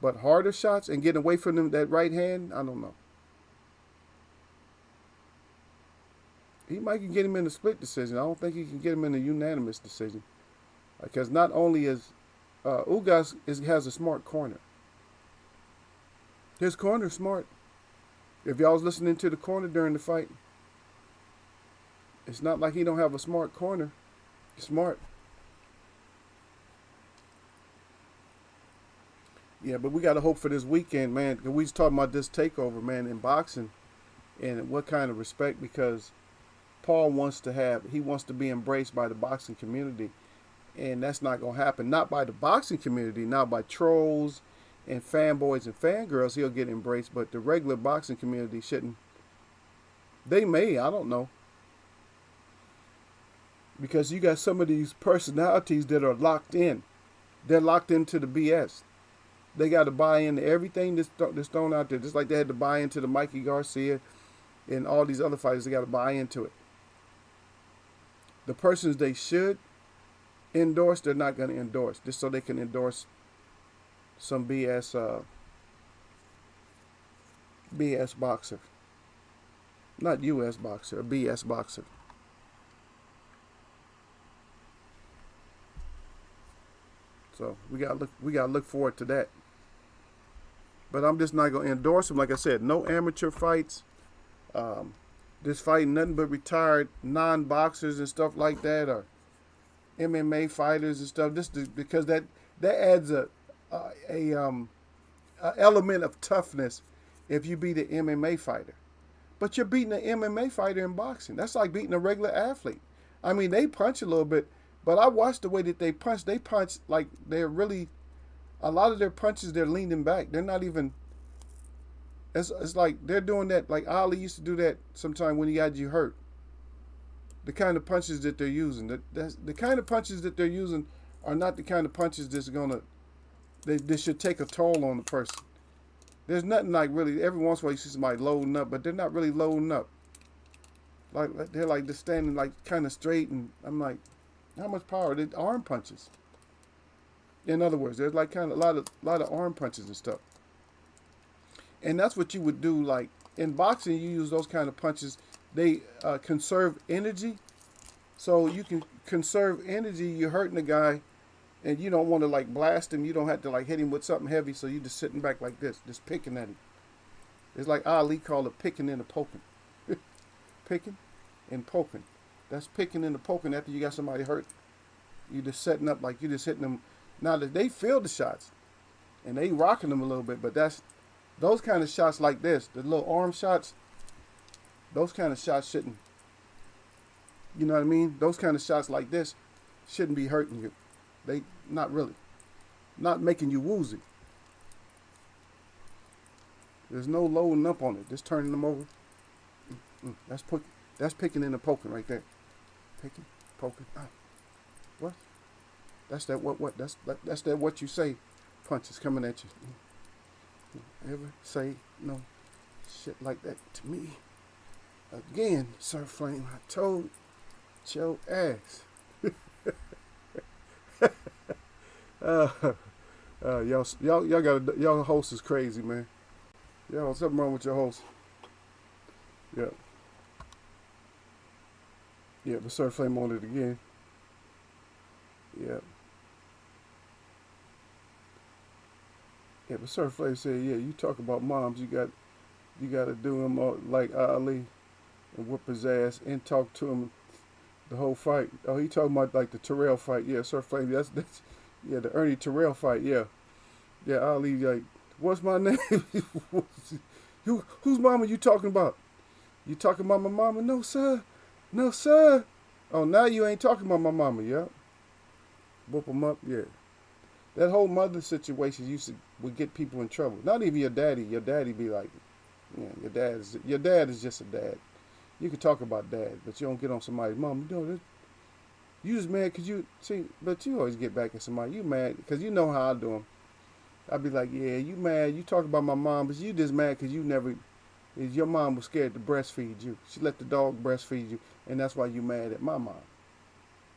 But harder shots and getting away from them that right hand, I don't know. He might can get him in a split decision. I don't think he can get him in a unanimous decision. Because not only is Ugas has a smart corner. His corner's smart. If y'all was listening to the corner during the fight, it's not like he don't have a smart corner. He's smart. Yeah, but we got to hope for this weekend, man. 'Cause we was talking about this takeover, man, in boxing, and what kind of respect, because Paul wants to have, he wants to be embraced by the boxing community, and that's not gonna happen. Not by the boxing community, not by trolls and fanboys and fangirls. He'll get embraced, but the regular boxing community shouldn't. They may, I don't know, because you got some of these personalities that are locked in. They're locked into the BS. They got to buy into everything that's thrown out there. Just like they had to buy into the Mikey Garcia and all these other fighters, they got to buy into it. The persons they should endorse, they're not going to endorse, just so they can endorse some BS boxer. Not US boxer, a BS boxer. So we gotta look forward to that. But I'm just not gonna endorse him. Like I said, no amateur fights. Just fighting nothing but retired non-boxers and stuff like that, or MMA fighters and stuff. Because that adds a element of toughness if you beat an MMA fighter. But you're beating an MMA fighter in boxing. That's like beating a regular athlete. I mean, they punch a little bit, but I watched the way that they punch. They punch like they're really, a lot of their punches, they're leaning back. They're not even, it's like they're doing that, like Ali used to do that sometime when he had you hurt. The kind of punches that they're using. The kind of punches that they're using are not the kind of punches that's they should take a toll on the person. There's nothing like really, every once in a while you see somebody loading up, but they're not really loading up. Like they're like just standing like kind of straight, and I'm like, how much power? They're arm punches. In other words, there's like kind of a lot of arm punches and stuff. And that's what you would do. Like in boxing, you use those kind of punches. They conserve energy. So you can conserve energy. You're hurting the guy, and you don't want to like blast him. You don't have to like hit him with something heavy. So you're just sitting back like this, just picking at him. It's like Ali called it picking and a poking. Picking and poking. That's picking and a poking after you got somebody hurt. You just setting up like you just hitting them. Now that they feel the shots, and they rocking them a little bit, but that's those kind of shots like this, the little arm shots. Those kind of shots shouldn't. You know what I mean? Those kind of shots like this shouldn't be hurting you. They not really, not making you woozy. There's no loading up on it. Just turning them over. That's picking and a poking right there. Picking, poking. Ah. What? That's that what? That's that what you say. Punches coming at you. Ever say no shit like that to me again, Sir Flame? I told your ass. Y'all host is crazy, man. Y'all something wrong with your host. Yeah. Yeah, but Sir Flame on it again. Yeah. Yeah, but Sir Flame said, yeah, you talk about moms, you got to do him like Ali and whoop his ass and talk to him the whole fight. Oh, he talking about like the Terrell fight. Yeah, Sir Flame, that's yeah, the Ernie Terrell fight. Yeah. Yeah, Ali like, what's my name? Whose mama you talking about? You talking about my mama? No, sir. No, sir. Oh, now you ain't talking about my mama, yeah? Whoop them up, yeah. That whole mother situation would get people in trouble. Not even your daddy. Your daddy be like, yeah, your dad is just a dad. You can talk about dad, but you don't get on somebody's mom. You just mad because you, see, but you always get back at somebody. You mad because you know how I do them. I'd be like, yeah, you mad. You talk about my mom, but you just mad because your mom was scared to breastfeed you. She let the dog breastfeed you, and that's why you mad at my mom.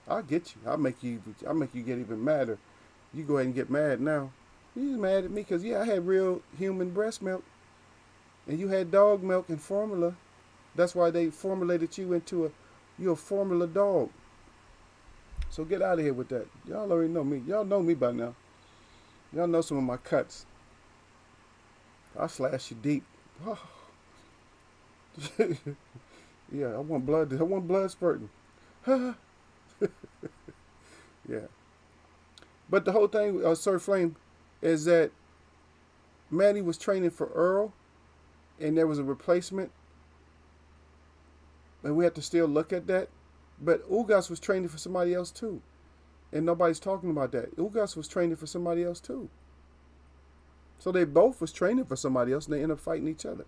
I'll get you. I'll make you get even madder. You go ahead and get mad now. You mad at me because, yeah, I had real human breast milk, and you had dog milk and formula. That's why they formulated you into you're a formula dog. So get out of here with that. Y'all already know me. Y'all know me by now. Y'all know some of my cuts. I'll slash you deep. Oh. Yeah, I want blood spurting. Yeah. But the whole thing, Sir Flame, is that Manny was training for Earl and there was a replacement, and we have to still look at that. But Ugas was training for somebody else too, and nobody's talking about that. Ugas was training for somebody else too. So they both was training for somebody else, and they end up fighting each other.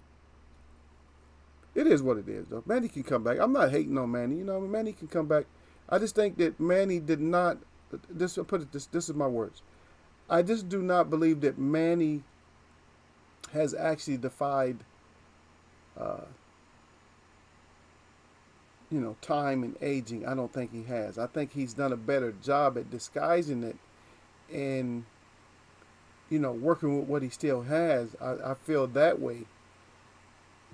It is what it is, though. Manny can come back. I'm not hating on Manny. You know, Manny can come back. I just think that Manny did not. This is my words. I just do not believe that Manny has actually defied, time and aging. I don't think he has. I think he's done a better job at disguising it and, working with what he still has. I feel that way.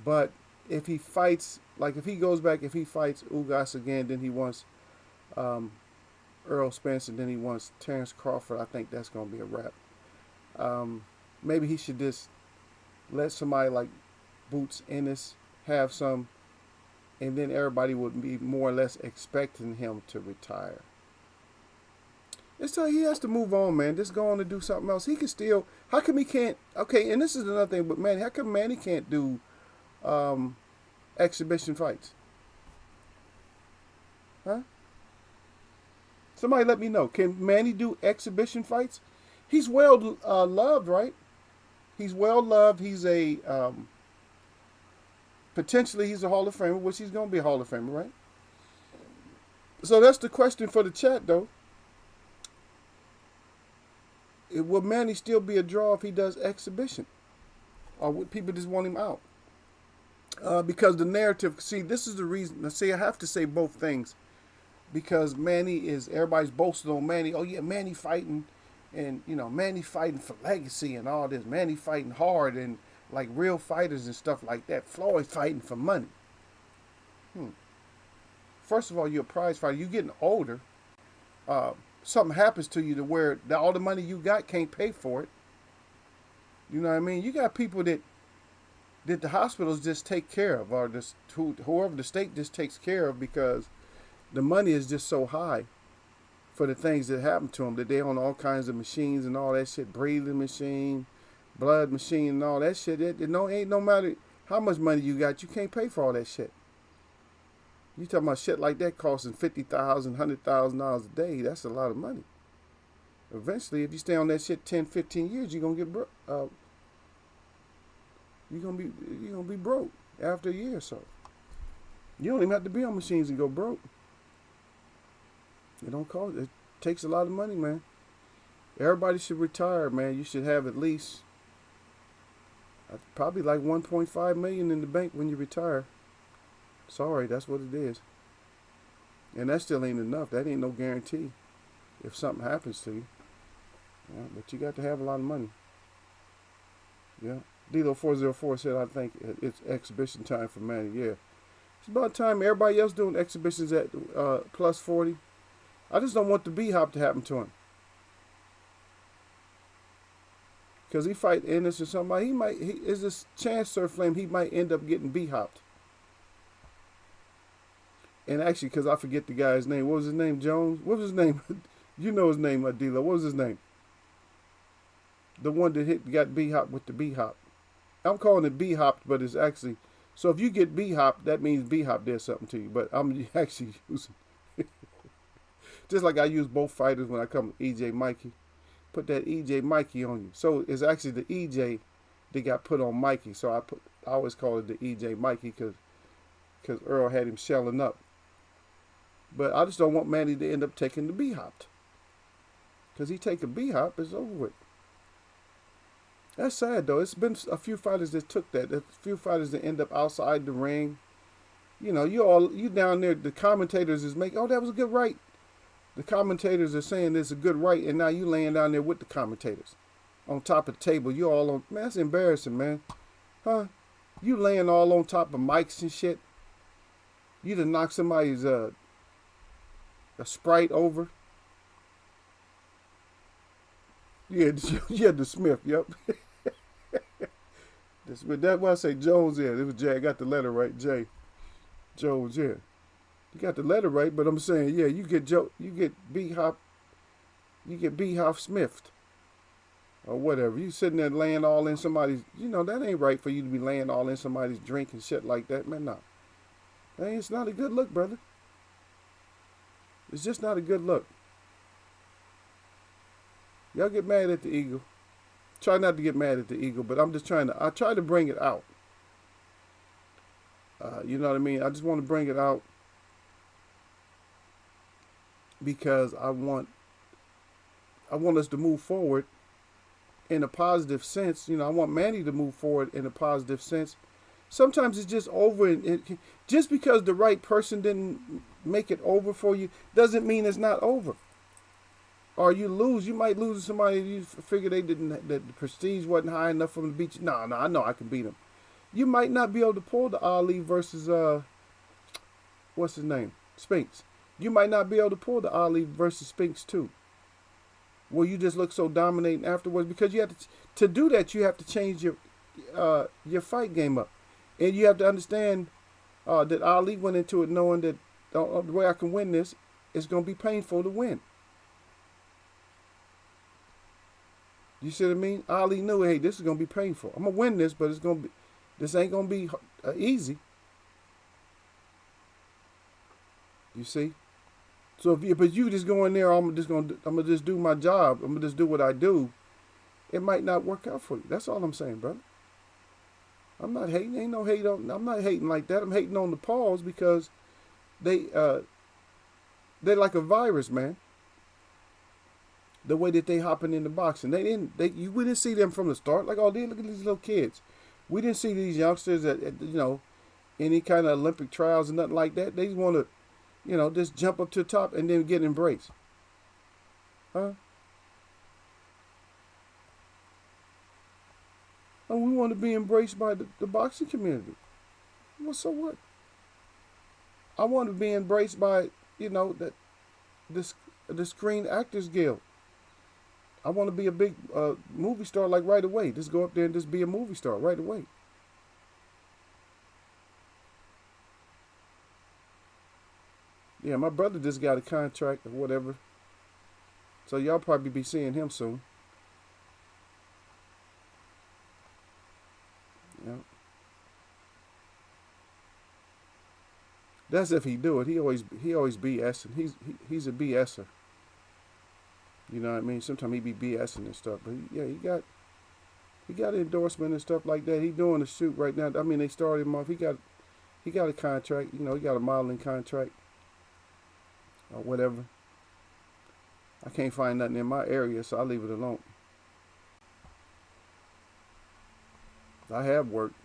But if he fights, like if he goes back, if he fights Ugas again, then he wants Earl Spence, and then he wants Terrence Crawford, I think that's going to be a wrap. Maybe he should just let somebody like Boots Ennis have some, and then everybody would be more or less expecting him to retire. It's like he has to move on, man. Just go on to do something else. He can still. How come he can't? Okay, and this is another thing. But Manny, how come Manny can't do exhibition fights? Huh? Somebody let me know. Can Manny do exhibition fights? He's well loved, right? He's well loved. He's a potentially he's a Hall of Famer, which he's going to be a Hall of Famer, right? So that's the question for the chat, though. Will Manny still be a draw if he does exhibition? Or would people just want him out? Because the narrative, see, this is the reason. See, I have to say both things. Because Manny is, everybody's boasting on Manny. Oh, yeah, Manny fighting. And, Manny fighting for legacy and all this. Manny fighting hard and like real fighters and stuff like that. Floyd fighting for money. First of all, you're a prize fighter. You're getting older. Something happens to you to where all the money you got can't pay for it. You know what I mean? You got people that the hospitals just take care of, or whoever the state just takes care of, because the money is just so high for the things that happen to them, that they own all kinds of machines and all that shit, breathing machine, blood machine and all that shit. Ain't no matter how much money you got, you can't pay for all that shit. You talking about shit like that costing $50,000, $100,000 a day. That's a lot of money. Eventually, if you stay on that shit 10, 15 years, you're gonna get you're gonna be broke after a year or so. You don't even have to be on machines and go broke. It don't cost. It takes a lot of money, man. Everybody should retire, man. You should have at least probably like 1.5 million in the bank when you retire. Sorry, that's what it is. And that still ain't enough. That ain't no guarantee if something happens to you. Yeah, but you got to have a lot of money. Yeah. Dilo404 said, I think it's exhibition time for Manny. Yeah. It's about time everybody else doing exhibitions at plus 40. I just don't want the B-hop to happen to him. Because he fight Ennis or somebody, is this chance, Sir Flame, he might end up getting B-hopped. And actually, because I forget the guy's name. What was his name? Jones? What was his name? You know his name, Adila. What was his name? The one that got B-hop with the B-hop. I'm calling it B-hopped, but it's actually... So if you get B-hop, that means B-hop did something to you. But I'm actually using... Just like I use both fighters when I come to EJ Mikey. Put that EJ Mikey on you. So it's actually the EJ that got put on Mikey. So I always call it the EJ Mikey because Earl had him shelling up. But I just don't want Manny to end up taking the B-hopped. Because he take a B-hop, it's over with. That's sad, though. It's been a few fighters that took that. A few fighters that end up outside the ring. You down there, the commentators is making, oh, that was a good right. The commentators are saying it's a good right, and now you laying down there with the commentators. On top of the table, you all on, man, that's embarrassing, man. Huh? You laying all on top of mics and shit. You done knock somebody's a Sprite over. Yeah, the Smith, yep. That's why I say Jones, yeah. It was Jay. I got the letter right, Jay. Jones, yeah. You got the letter right, but I'm saying, yeah, you get B-hop Smithed. or whatever. You sitting there laying all in somebody's, that ain't right for you to be laying all in somebody's drink and shit like that, man. No, hey, it's not a good look, brother. It's just not a good look. Y'all get mad at the Eagle. Try not to get mad at the Eagle, but I try to bring it out. You know what I mean? I just want to bring it out because I want us to move forward in a positive sense. I want Manny to move forward in a positive sense. Sometimes it's just over, and just because the right person didn't make it over for you doesn't mean it's not over. Or you lose. You might lose to somebody you figure that the prestige wasn't high enough for them to beat you. No, I know I can beat them. You might not be able to pull the Ali versus what's his name, Spinks. You might not be able to pull the Ali versus Spinks too. Well, you just look so dominating afterwards, because you have to do that. You have to change your fight game up, and you have to understand that Ali went into it knowing that the way I can win this is going to be painful to win. You see what I mean? Ali knew, hey, this is going to be painful. I'm going to win this, but this ain't going to be easy. You see? So but you just go in there, I'm gonna just do my job. I'm gonna just do what I do. It might not work out for you. That's all I'm saying, brother. I'm not hating. Ain't no hate on. I'm not hating like that. I'm hating on the Pauls because they're like a virus, man. The way that they hopping in the boxing, we didn't see them from the start. Like, oh, look at these little kids. We didn't see these youngsters at any kind of Olympic trials and nothing like that. They just want to, just jump up to the top and then get embraced. Huh? And we want to be embraced by the boxing community. Well, so what? I want to be embraced by, the Screen Actors Guild. I want to be a big movie star like right away. Just go up there and just be a movie star right away. Yeah, my brother just got a contract or whatever. So y'all probably be seeing him soon. Yeah. That's if he do it. He always BSing. He's a BSer. You know what I mean? Sometimes he be BSing and stuff. But he got endorsement and stuff like that. He doing a shoot right now. I mean, they started him off. He got a contract. He got a modeling contract. Or whatever. I can't find nothing in my area, so I leave it alone. I have worked.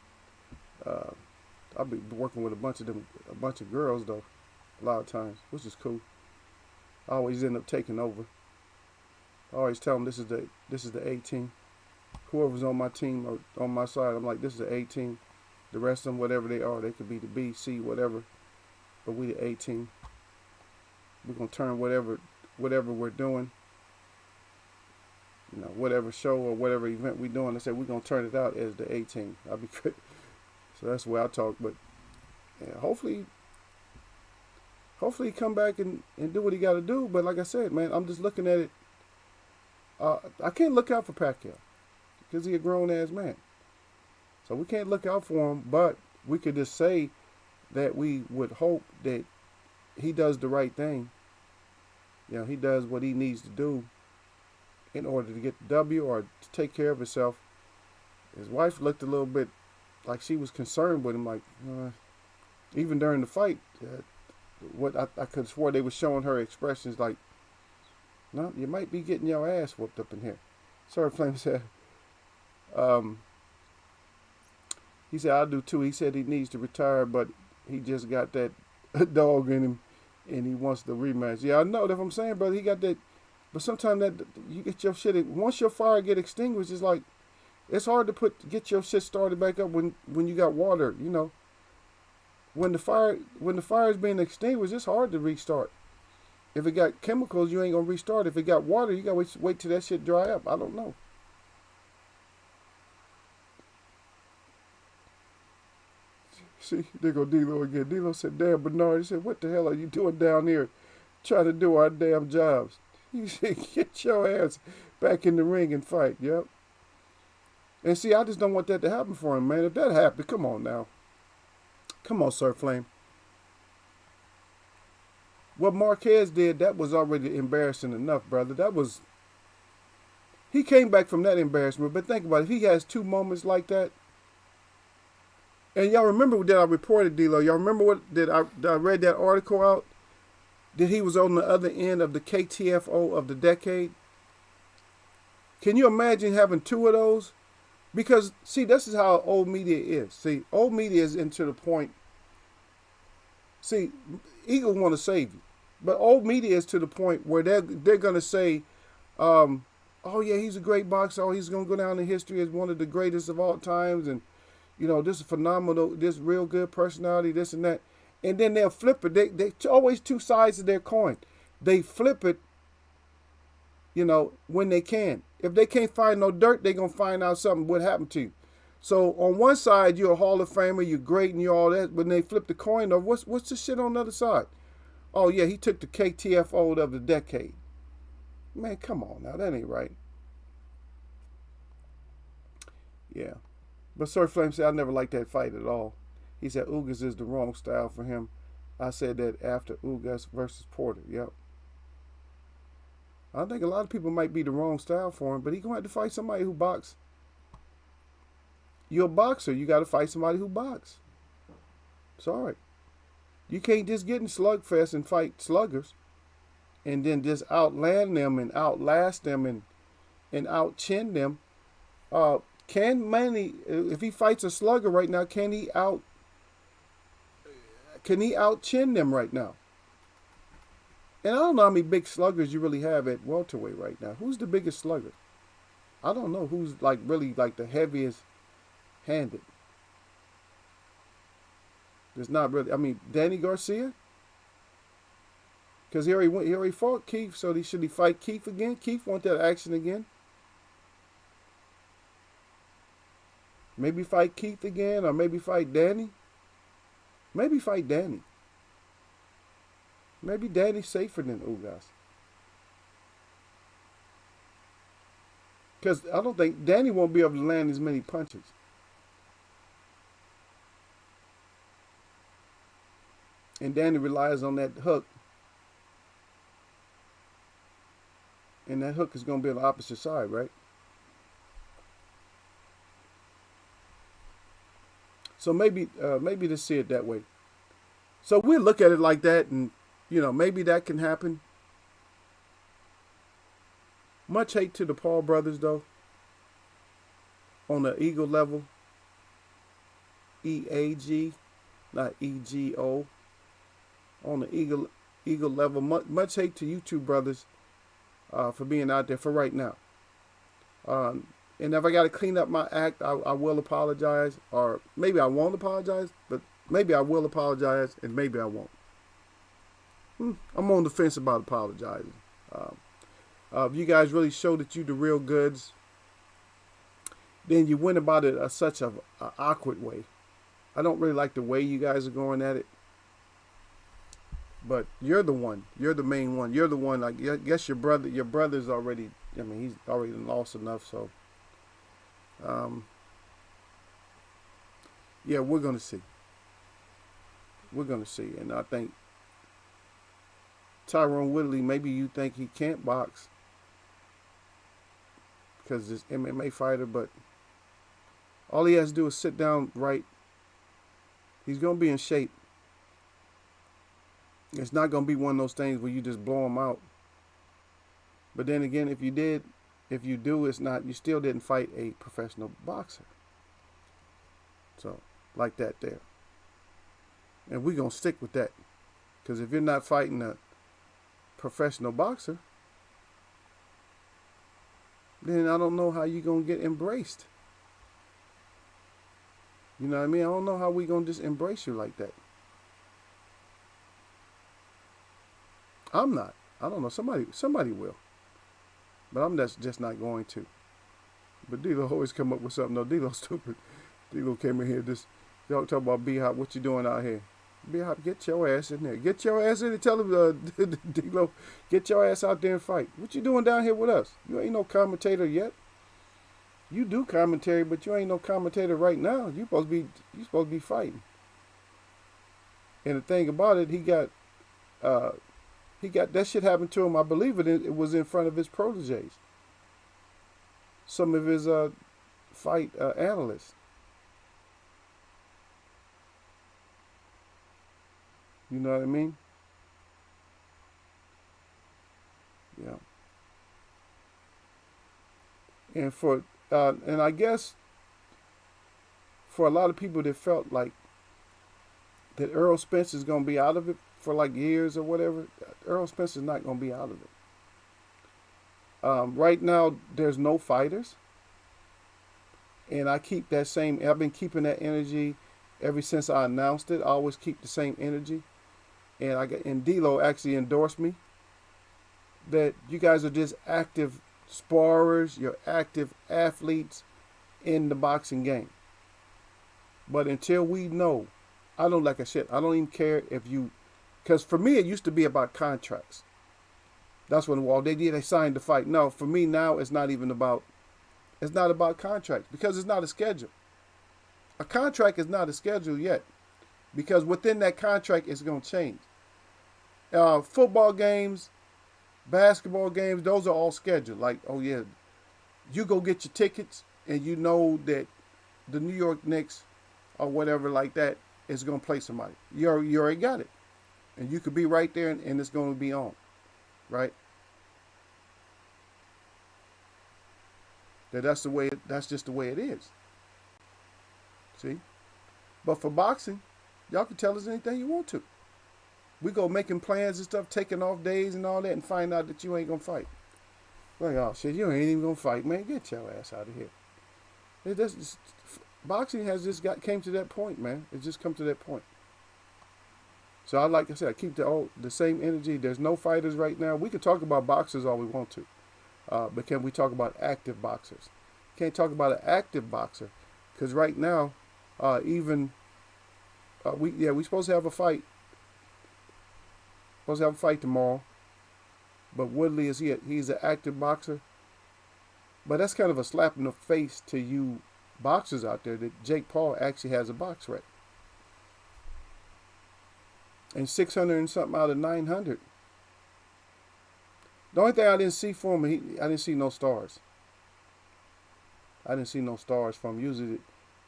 I'll be working with a bunch of girls though, a lot of times, which is cool. I always end up taking over. I always tell them this is the A team. Whoever's on my team or on my side, I'm like, this is the A team. The rest of them, whatever they are, they could be the B, C, whatever. But we the A team. We're gonna turn whatever we're doing, whatever show or whatever event we're doing. I said we're gonna turn it out as the A team. I'll be great. So that's the way I talk. But yeah, hopefully come back and do what he got to do. But like I said, man, I'm just looking at it. I can't look out for Pacquiao because he's a grown ass man. So we can't look out for him. But we could just say that we would hope that he does the right thing. He does what he needs to do in order to get the W or to take care of himself. His wife looked a little bit like she was concerned with him, like even during the fight. What I could have swore they were showing her expressions like, "No, you might be getting your ass whooped up in here." Sorry, Flame said. He said, "I'll do too." He said he needs to retire, but he just got that dog in him, and he wants the rematch. Yeah, I know that's what I'm saying, brother. He got that, but sometimes that you get your shit. Once your fire get extinguished, it's like it's hard to get your shit started back up when you got water. When the fire is being extinguished, it's hard to restart. If it got chemicals, you ain't gonna restart. If it got water, you gotta wait till that shit dry up. I don't know. See, there go D-Lo again. D-Lo said, "Damn, Bernard." He said, "What the hell are you doing down here trying to do our damn jobs?" He said, "Get your ass back in the ring and fight." Yep. And see, I just don't want that to happen for him, man. If that happened, come on now. Come on, Sir Flame. What Marquez did, that was already embarrassing enough, brother. He came back from that embarrassment, but think about it. If he has 2 moments like that, and y'all remember that I reported, D-Lo, y'all remember that I read that article out? That he was on the other end of the KTFO of the decade? Can you imagine having 2 of those? Because, see, this is how old media is. See, old media is into the point. See, Eagles want to save you. But old media is to the point where they're going to say, oh, yeah, he's a great boxer. Oh, he's going to go down in history as one of the greatest of all times. And, this is phenomenal, this real good personality, this and that. And then they'll flip it. They always 2 sides of their coin. They flip it, when they can. If they can't find no dirt, they're going to find out something what happened to you. So on one side, you're a Hall of Famer, you're great and you're all that. When they flip the coin, or what's the shit on the other side? Oh, yeah, he took the KTFO of the decade. Man, come on now. That ain't right. Yeah. But Sir Flame said, I never liked that fight at all. He said Ugas is the wrong style for him. I said that after Ugas versus Porter. Yep. I think a lot of people might be the wrong style for him, but he's going to have to fight somebody who boxes. You're a boxer. You got to fight somebody who boxes. Sorry. You can't just get in slugfest and fight sluggers and then just outland them and outlast them and out-chin them. Can Manny, if he fights a slugger right now, can he out-chin them right now? And I don't know how many big sluggers you really have at welterweight right now. Who's the biggest slugger? I don't know who's really the heaviest handed. There's not really. I mean, Danny Garcia, because he already fought Keith. So should he fight Keith again? Keith want that action again. Maybe fight Keith again, or maybe fight Danny. Maybe fight Danny. Maybe Danny's safer than Ugas. Because I don't think Danny won't be able to land as many punches. And Danny relies on that hook. And that hook is going to be on the opposite side, right? So maybe to see it that way. So we'll look at it like that, and maybe that can happen. Much hate to the Paul brothers, though. On the Eagle level. EAG, not EGO. On the Eagle level. Much hate to you two brothers for being out there for right now. And if I got to clean up my act, I will apologize. Or maybe I won't apologize, but maybe I will apologize, and maybe I won't. I'm on the fence about apologizing. If you guys really show that you the real goods, then you went about it such an awkward way. I don't really like the way you guys are going at it. But you're the one. You're the main one. You're the one. I guess your brother's already, he's already lost enough, so. Yeah, we're going to see. We're going to see. And I think Tyrone Woodley, maybe you think he can't box because he's an MMA fighter, but all he has to do is sit down right. He's going to be in shape. It's not going to be one of those things where you just blow him out. But then again, if you do, it's not, you still didn't fight a professional boxer. So, like that there. And we're going to stick with that. Because if you're not fighting a professional boxer, then I don't know how you're going to get embraced. You know what I mean? I don't know how we're going to just embrace you like that. I'm not. I don't know. Somebody will. But I'm just not going to. But D-Lo always come up with something. No, D-Lo's stupid. D-Lo came in here y'all talk about B-Hop. What you doing out here? B-Hop, get your ass in there. Get your ass in there. Tell him, D-Lo, get your ass out there and fight. What you doing down here with us? You ain't no commentator yet. You do commentary, but you ain't no commentator right now. You supposed to be fighting. And the thing about it, uh, he got that shit happened to him. I believe it was in front of his proteges, some of his fight analysts. You know what I mean? Yeah. And and I guess for a lot of people that felt like that Earl Spence is gonna be out of it for like years or whatever, Earl Spence is not gonna be out of it. Right now, there's no fighters, and I keep that same. I've been keeping that energy ever since I announced it. I always keep the same energy, and D'Lo actually endorsed me that you guys are just active sparrers. You're active athletes in the boxing game. But until we know, I don't like I said. I don't even care if you, because for me it used to be about contracts. That's when they signed the fight. No, for me now it's not even about. It's not about contracts because it's not a schedule. A contract is not a schedule yet because within that contract it's going to change. Football games, basketball games, those are all scheduled. Like, oh yeah, you go get your tickets and you know that the New York Knicks or whatever like that is going to play somebody. You already got it. And you could be right there and it's going to be on. Right? That's just the way it is. See? But for boxing, y'all can tell us anything you want to. We go making plans and stuff, taking off days and all that, and find out that you ain't gonna fight. Like, oh shit, you ain't even gonna fight, man. Get your ass out of here. Boxing has just came to that point, man. It's just come to that point. So like I said, I keep the same energy. There's no fighters right now. We can talk about boxers all we want to, but can we talk about active boxers? Can't talk about an active boxer, because right now, we supposed to have a fight. Supposed to have a fight tomorrow. But Woodley he's an active boxer. But that's kind of a slap in the face to you boxers out there that Jake Paul actually has a box rec. And 600 and something out of 900. The only thing I didn't see for him, I didn't see no stars. I didn't see no stars from him. Usually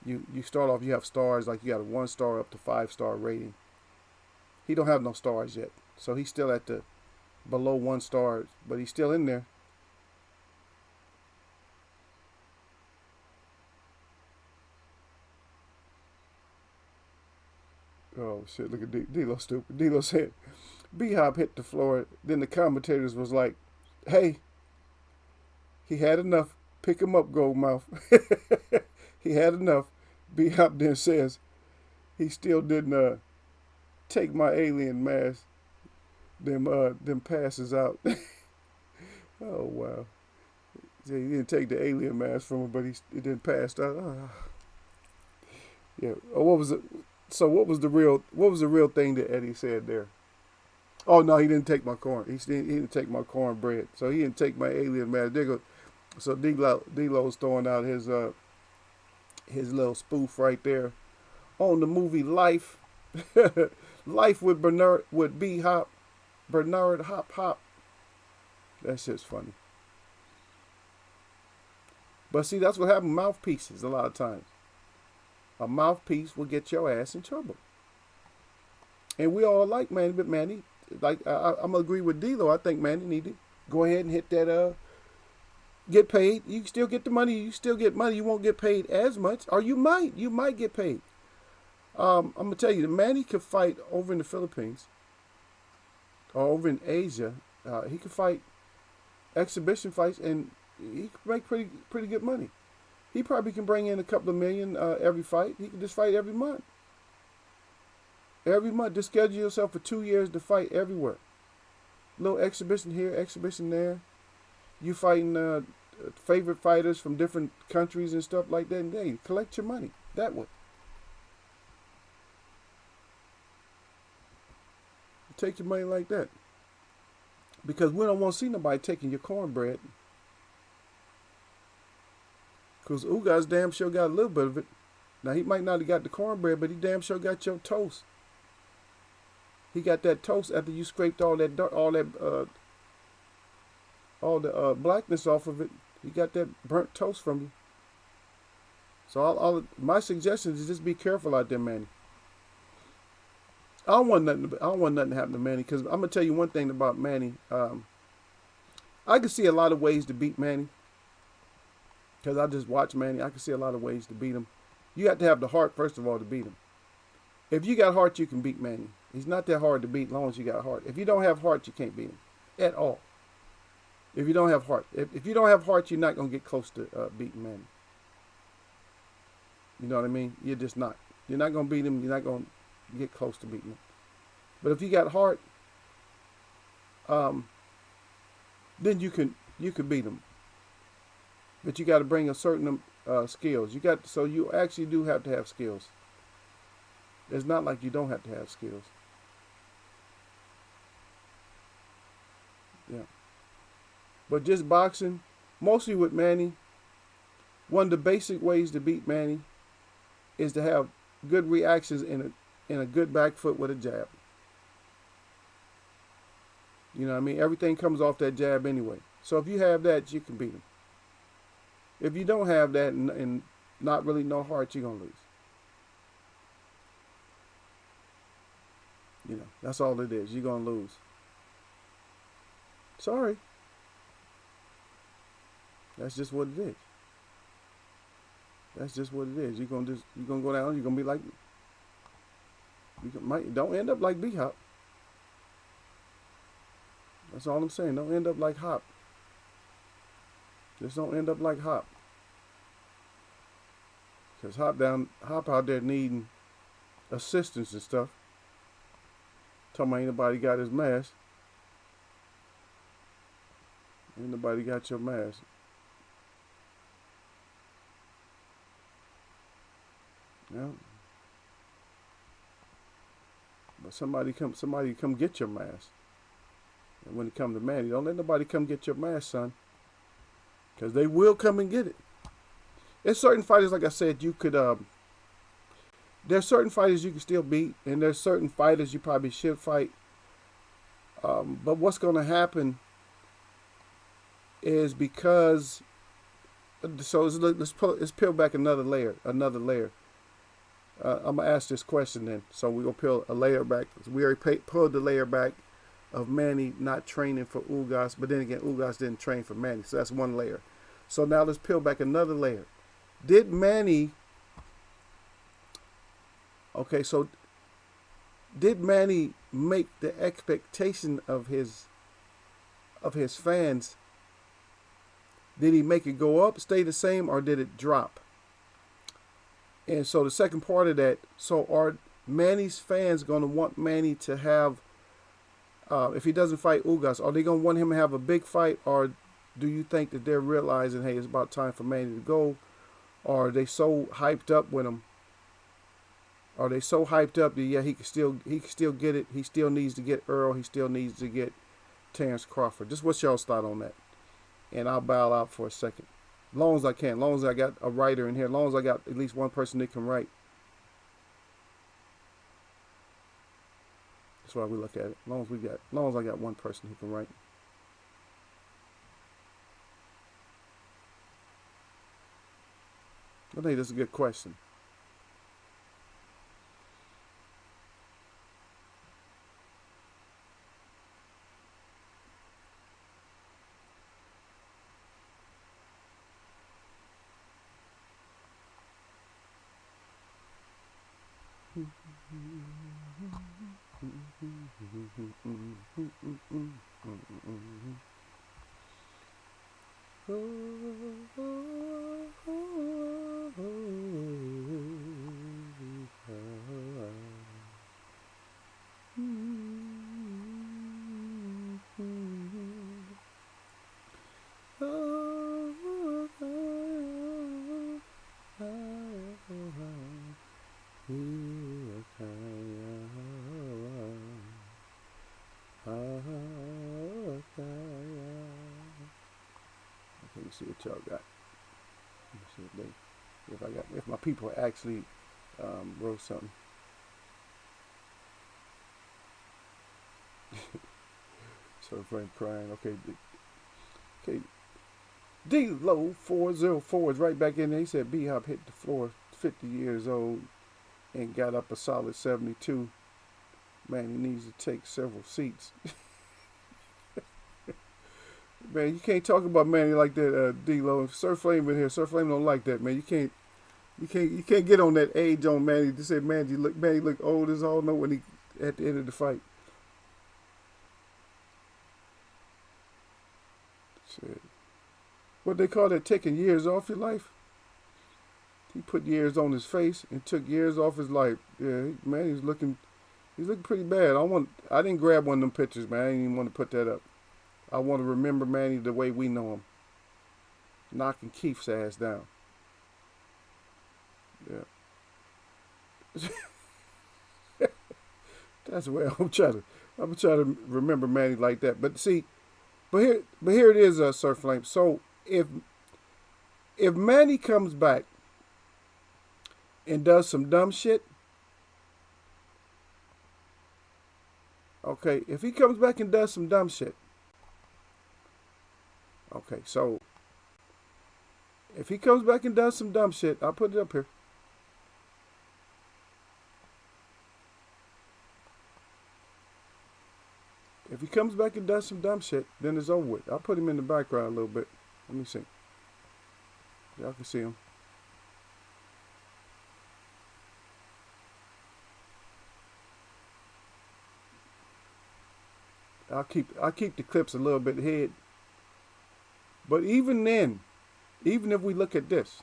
you start off, you have stars, like you got a 1-star up to 5-star rating. He don't have no stars yet. So he's still at the below 1 star, but he's still in there. Oh shit, look at D-Lo stupid. D-Lo said, B-Hop hit the floor. Then the commentators was like, hey, he had enough. Pick him up, Goldmouth. He had enough. B-Hop then says, he still didn't take my alien mask. Them passes out. Oh wow. He didn't take the alien mask from him, but he didn't pass out. Oh. Yeah. Oh, what was it? So what was the real thing that Eddie said there? Oh no, he didn't take my corn. He didn't take my cornbread. So he didn't take my alien mask. So D-Lo's throwing out his little spoof right there on the movie Life. Life with B-Hop. Bernard Hop. That shit's funny. But see, that's what happens with mouthpieces a lot of times. A mouthpiece will get your ass in trouble. And we all like Manny, but Manny, like I'm gonna agree with D-Lo. I think Manny need to go ahead and hit that get paid. You still get the money, you still get money, you won't get paid as much. Or you might get paid. I'm gonna tell you, Manny could fight over in the Philippines or over in Asia. He could fight exhibition fights and he could make pretty good money. He probably can bring in a couple of million every fight. He can just fight every month. Every month, just schedule yourself for 2 years to fight everywhere. Little exhibition here, exhibition there. You fighting favorite fighters from different countries and stuff like that. And then you collect your money that way. Take your money like that. Because we don't want to see nobody taking your cornbread. Because Ugas damn sure got a little bit of it. Now, he might not have got the cornbread, but he damn sure got your toast. He got that toast after you scraped all that all the blackness off of it. He got that burnt toast from you. So my suggestion is just be careful out there, Manny. I don't want nothing to happen to Manny, because I'm gonna tell you one thing about Manny. I can see a lot of ways to beat Manny, because I just watch Manny. I can see a lot of ways to beat him. You have to have the heart, first of all, to beat him. If you got heart, you can beat Manny. He's not that hard to beat as long as you got heart. If you don't have heart, you can't beat him at all. If you don't have heart. If you don't have heart, you're not going to get close to beating Manny. You know what I mean? You're just not. You're not going to beat him. You're not going to get close to beating him. But if you got heart, then you can beat him. But you got to bring a certain skills. So you actually do have to have skills. It's not like you don't have to have skills. Yeah. But just boxing, mostly with Manny, one of the basic ways to beat Manny is to have good reactions in a good back foot with a jab. You know what I mean? Everything comes off that jab anyway. So if you have that, you can beat him. If you don't have that and not really no heart, you're going to lose. You know, that's all it is. You're going to lose. Sorry. That's just what it is. That's just what it is. You're going to go down, you're going to be like, don't end up like B-Hop. That's all I'm saying. Don't end up like Hop. Just don't end up like Hop. Because Hop out there needing assistance and stuff. Talking about ain't nobody got his mask. Ain't nobody got your mask. Yeah. But somebody come get your mask. And when it comes to Manny, don't let nobody come get your mask, son. Because they will come and get it. There's certain fighters, like I said, you could there's certain fighters you can still beat, and there's certain fighters you probably should fight. But what's going to happen is because, so let's peel back another layer. I'm going to ask this question then. So we're going to peel a layer back. We already pulled the layer back of Manny not training for Ugas, but then again, Ugas didn't train for Manny. So that's one layer. So now let's peel back another layer. Did Manny make the expectation of his fans, did he make it go up, stay the same, or did it drop? And so the second part of that, so are Manny's fans going to want Manny to have, if he doesn't fight Ugas, are they going to want him to have a big fight, or do you think that they're realizing, hey, it's about time for Manny to go? Or are they so hyped up with him? Are they so hyped up that, yeah, he can still get it. He still needs to get Earl. He still needs to get Terrence Crawford. Just what's y'all's thought on that? And I'll bow out for a second. As long as I can. As long as I got a writer in here. As long as I got at least one person that can write. That's why we look at it. As long as I got one person who can write. I think that's a good question. Let me see what y'all got. Let me if my people actually wrote something. So Frank crying. Okay. D-Lo 404 is right back in there. He said B-Hop hit the floor 50 years old and got up a solid 72. Man, he needs to take several seats. Man, you can't talk about Manny like that, D-Lo. If Sir Flame in here, Sir Flame don't like that, man. You can't get on that age on Manny to say Manny look old as all know when he at the end of the fight. Shit. What they call that, taking years off your life? He put years on his face and took years off his life. Yeah, man, he's looking pretty bad. I didn't grab one of them pictures, man. I didn't even want to put that up. I want to remember Manny the way we know him, knocking Keith's ass down. Yeah, that's the way I'm trying to remember Manny like that. But see, but here it is, Sir Flame. So if Manny comes back and does some dumb shit, okay, if he comes back and does some dumb shit, okay, so if he comes back and does some dumb shit, I'll put it up here. If he comes back and does some dumb shit, then it's over with. I'll put him in the background a little bit. Let me see. Y'all can see him. I'll keep the clips a little bit ahead. But even then, even if we look at this,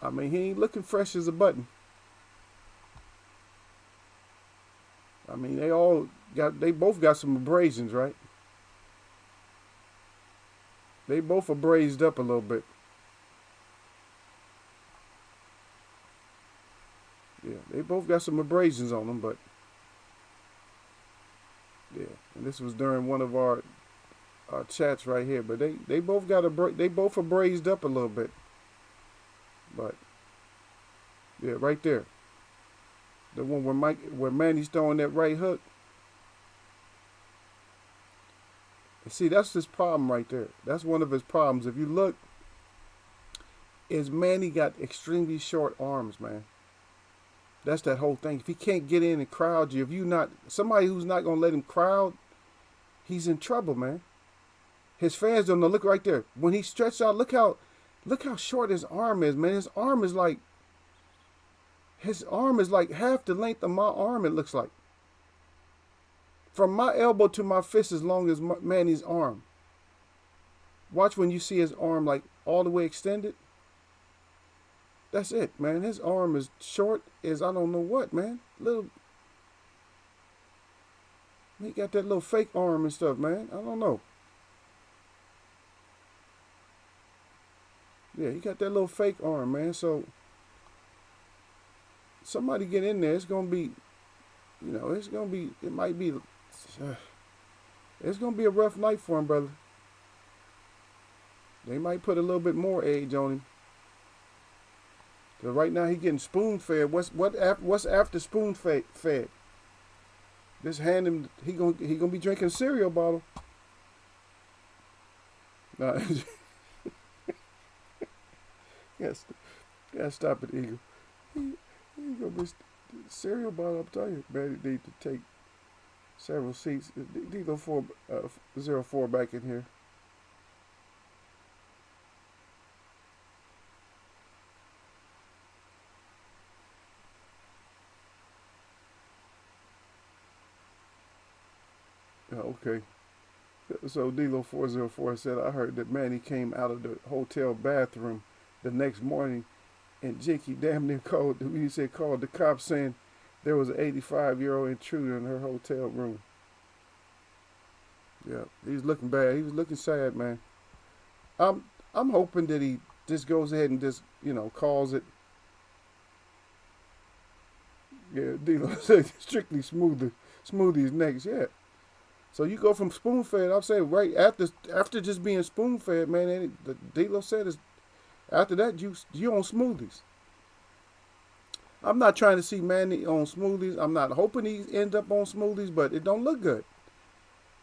I mean, he ain't looking fresh as a button. I mean, they both got some abrasions, right? They both are braised up a little bit. Yeah, they both got some abrasions on them, but yeah, and this was during one of our chats right here. But they both they both are braised up a little bit. But yeah, right there. The one where Manny's throwing that right hook. And see, that's his problem right there. That's one of his problems. If you look, is Manny got extremely short arms, man. That's that whole thing. If he can't get in and crowd you, if you not somebody who's not gonna let him crowd, he's in trouble, man. His fans don't know. Look right there. When he stretched out, look how short his arm is, man. His arm is like half the length of my arm, it looks like. From my elbow to my fist as long as Manny's arm. Watch when you see his arm like all the way extended. That's it, man. His arm is short as I don't know what, man. He got that little fake arm and stuff, man. I don't know. Yeah, he got that little fake arm, man. So somebody get in there. It's gonna be, it's gonna be a rough night for him, brother. They might put a little bit more age on him. Cause right now he getting spoon fed. What's after spoon fed? Just hand him. He gonna be drinking cereal bottle. Nah. Gotta stop it, Eagle. He gonna be cereal bottle. I'm telling you, man. He need to take several seats. D-Lo 404 back in here. Okay. So D-Lo 404 said, I heard that Manny came out of the hotel bathroom the next morning and Jinky damn near called the cops saying there was an 85-year-old intruder in her hotel room. Yeah, he's looking bad. He was looking sad, man. I'm hoping that he just goes ahead and just, calls it. Yeah, D-Lo said strictly smoothies next, yeah. So you go from spoon fed. I'm saying right after just being spoon fed, man. D-Lo said After that, you on smoothies. I'm not trying to see Manny on smoothies. I'm not hoping he ends up on smoothies, but it don't look good.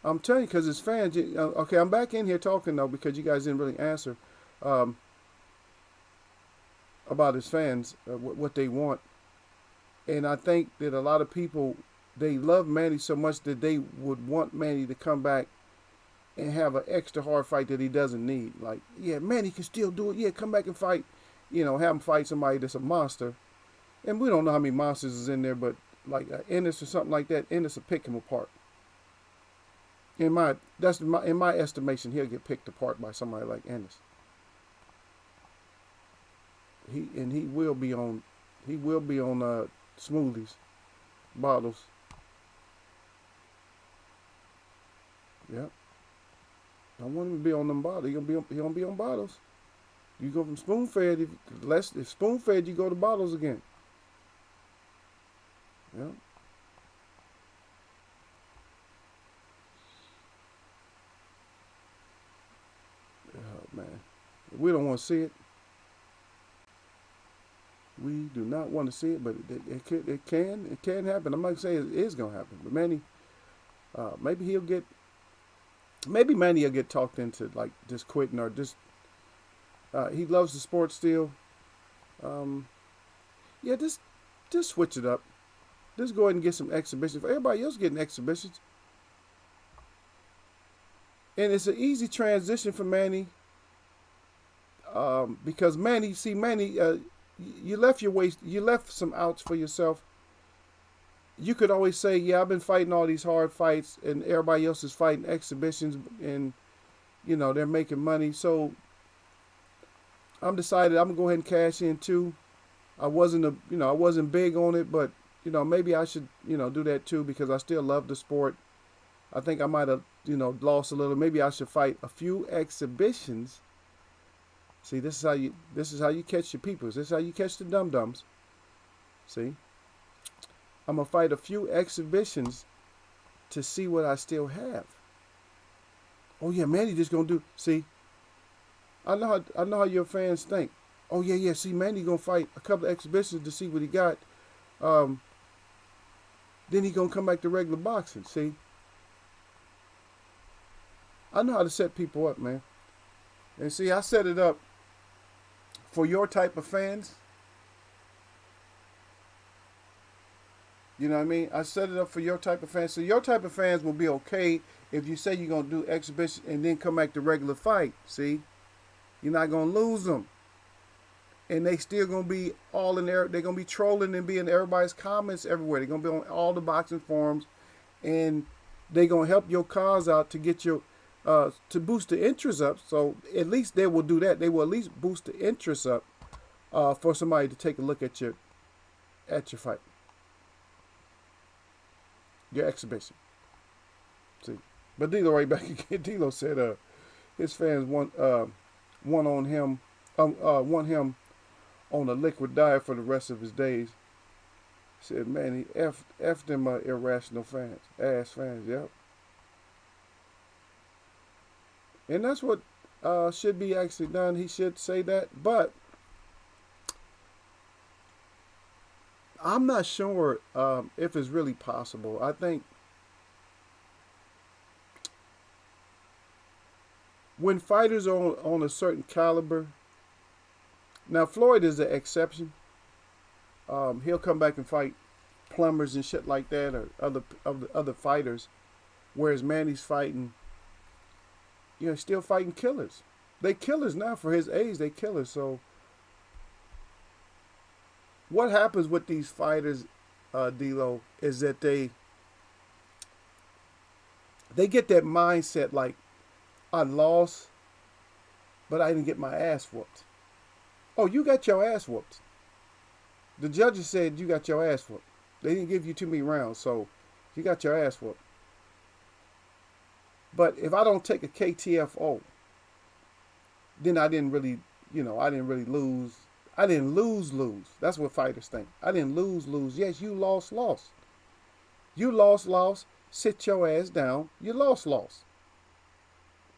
I'm telling you, because his fans. Okay, I'm back in here talking though because you guys didn't really answer um, about his fans, what they want, and I think that a lot of people they love Manny so much that they would want Manny to come back and have an extra hard fight that he doesn't need. Like, yeah, Manny can still do it. Yeah, come back and fight. Have him fight somebody that's a monster. And we don't know how many monsters is in there, but like Ennis or something like that, Ennis will pick him apart. In my estimation, he'll get picked apart by somebody like Ennis. He will be on smoothies, bottles. Yep. I want him to be on them bottles. He gonna be on bottles. You go from spoon fed. If spoon fed, you go to bottles again. Yep. Oh man, we don't want to see it. We do not want to see it, but it can happen. I'm not saying it is gonna happen, but Manny, maybe Manny will get talked into like just quitting or just. He loves the sport still. Yeah, just switch it up. Just go ahead and get some exhibitions. Everybody else getting exhibitions, and it's an easy transition for Manny. Because Manny, you left some outs for yourself. You could always say, yeah, I've been fighting all these hard fights, and everybody else is fighting exhibitions, and they're making money. So I'm decided I'm gonna go ahead and cash in too. I wasn't big on it, but maybe I should do that too because I still love the sport. I think I might have lost a little. Maybe I should fight a few exhibitions. See, this is how you catch your peoples. This is how you catch the dum dums. See, I'm gonna fight a few exhibitions to see what I still have. Oh yeah, Manny just gonna do. See, I know how your fans think. Oh yeah. See, Manny gonna fight a couple of exhibitions to see what he got. Then he gonna come back to regular boxing. See, I know how to set people up, man. And see, I set it up for your type of fans. You know what I mean? I set it up for your type of fans. So your type of fans will be okay if you say you're going to do exhibition and then come back to regular fight. See? You're not going to lose them. And they still going to be all in there. They're going to be trolling and be in everybody's comments everywhere. They're going to be on all the boxing forums. And they're going to help your cause out to get your to boost the interest up. So at least they will do that. They will at least boost the interest up for somebody to take a look at your fight, your exhibition. See, but D'Lo right back again. D'Lo said his fans want him on a liquid diet for the rest of his days. He said, man, he f them irrational fans, ass fans. Yep. And that's what should be actually done. He should say that. But I'm not sure if it's really possible. I think when fighters are on a certain caliber, now Floyd is the exception. He'll come back and fight plumbers and shit like that, or other fighters, whereas Manny's fighting. Still fighting killers. They killers now for his age. They killers. So what happens with these fighters, D'Lo, is that they get that mindset like, I lost, but I didn't get my ass whooped. Oh, you got your ass whooped. The judges said you got your ass whooped. They didn't give you too many rounds, so you got your ass whooped. But if I don't take a KTFO, then I didn't really lose. I didn't lose. That's what fighters think. I didn't lose. Yes, you lost. You lost. Sit your ass down. You lost.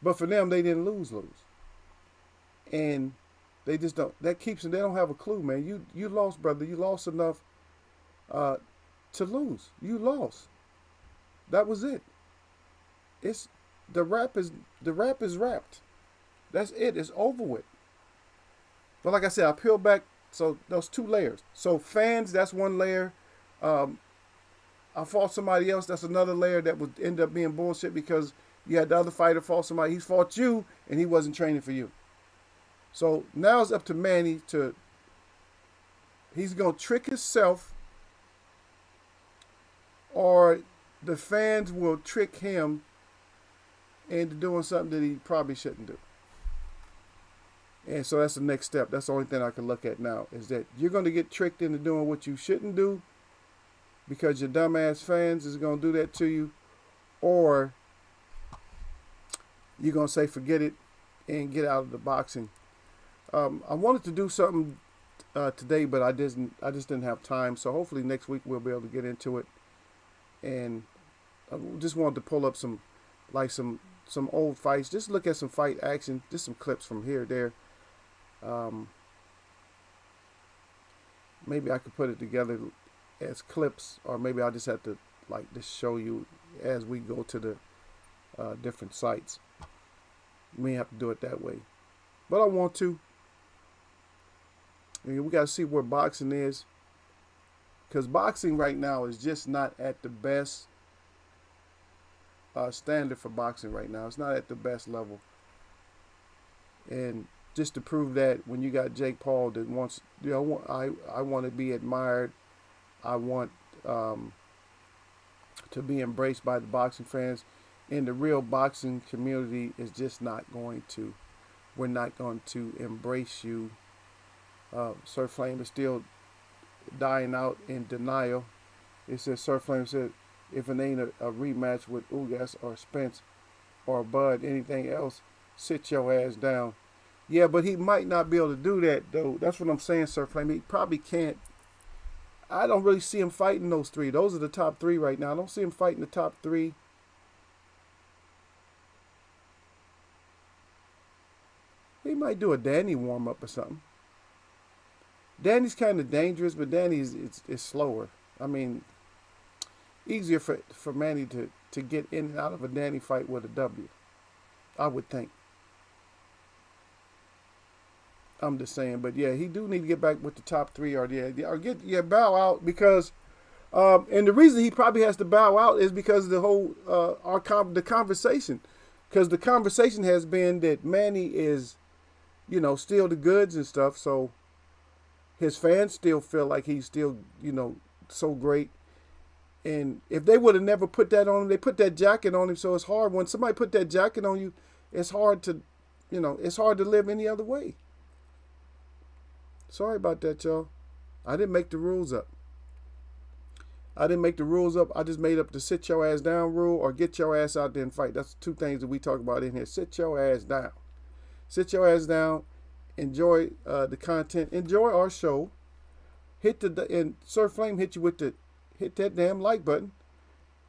But for them, they didn't lose. And They just don't. That keeps them. They don't have a clue, man. You lost, brother. You lost enough uh, to lose. You lost. That was it. It's the rap is wrapped. That's it. It's over with. But like I said, I peel back. So those two layers. So fans, that's one layer. Um, I fought somebody else. That's another layer that would end up being bullshit because you had the other fighter fought somebody. He fought you and he wasn't training for you. So now it's up to Manny to. He's gonna trick himself, or the fans will trick him into doing something that he probably shouldn't do. And so that's the next step. That's the only thing I can look at now is that you're going to get tricked into doing what you shouldn't do because your dumbass fans is going to do that to you, or you're going to say forget it and get out of the boxing. I wanted to do something today, but I just didn't have time. So hopefully next week we'll be able to get into it. And I just wanted to pull up some old fights. Just look at some fight action. Just some clips from here, there. Maybe I could put it together as clips, or maybe I'll just have to just show you as we go to the different sites. We may have to do it that way, but I want to. And we got to see where boxing is, because boxing right now is just not at the best standard for boxing right now. It's not at the best level. And just to prove that, when you got Jake Paul that wants, I want to be admired. I want to be embraced by the boxing fans. And the real boxing community is just not going to. We're not going to embrace you. Sir Flame is still dying out in denial. It says, Sir Flame said, if it ain't a rematch with Ugas or Spence or Bud, anything else, sit your ass down. Yeah, but he might not be able to do that, though. That's what I'm saying, Sir Flame. He probably can't. I don't really see him fighting those three. Those are the top three right now. I don't see him fighting the top three. He might do a Danny warm-up or something. Danny's kind of dangerous, but Danny's is slower. I mean, easier for Manny to get in and out of a Danny fight with a W, I would think. I'm just saying, but yeah, he do need to get back with the top three, or bow out, because and the reason he probably has to bow out is because of the whole the conversation, because the conversation has been that Manny is, still the goods and stuff, so his fans still feel like he's still, so great. And if they would have never put that on him, they put that jacket on him, so it's hard. When somebody put that jacket on you, it's hard to, it's hard to live any other way. Sorry about that, y'all. I didn't make the rules up. I just made up the sit your ass down rule or get your ass out there and fight. That's two things that we talk about in here. Sit your ass down. Sit your ass down. Enjoy the content. Enjoy our show. And Sir Flame hit that damn like button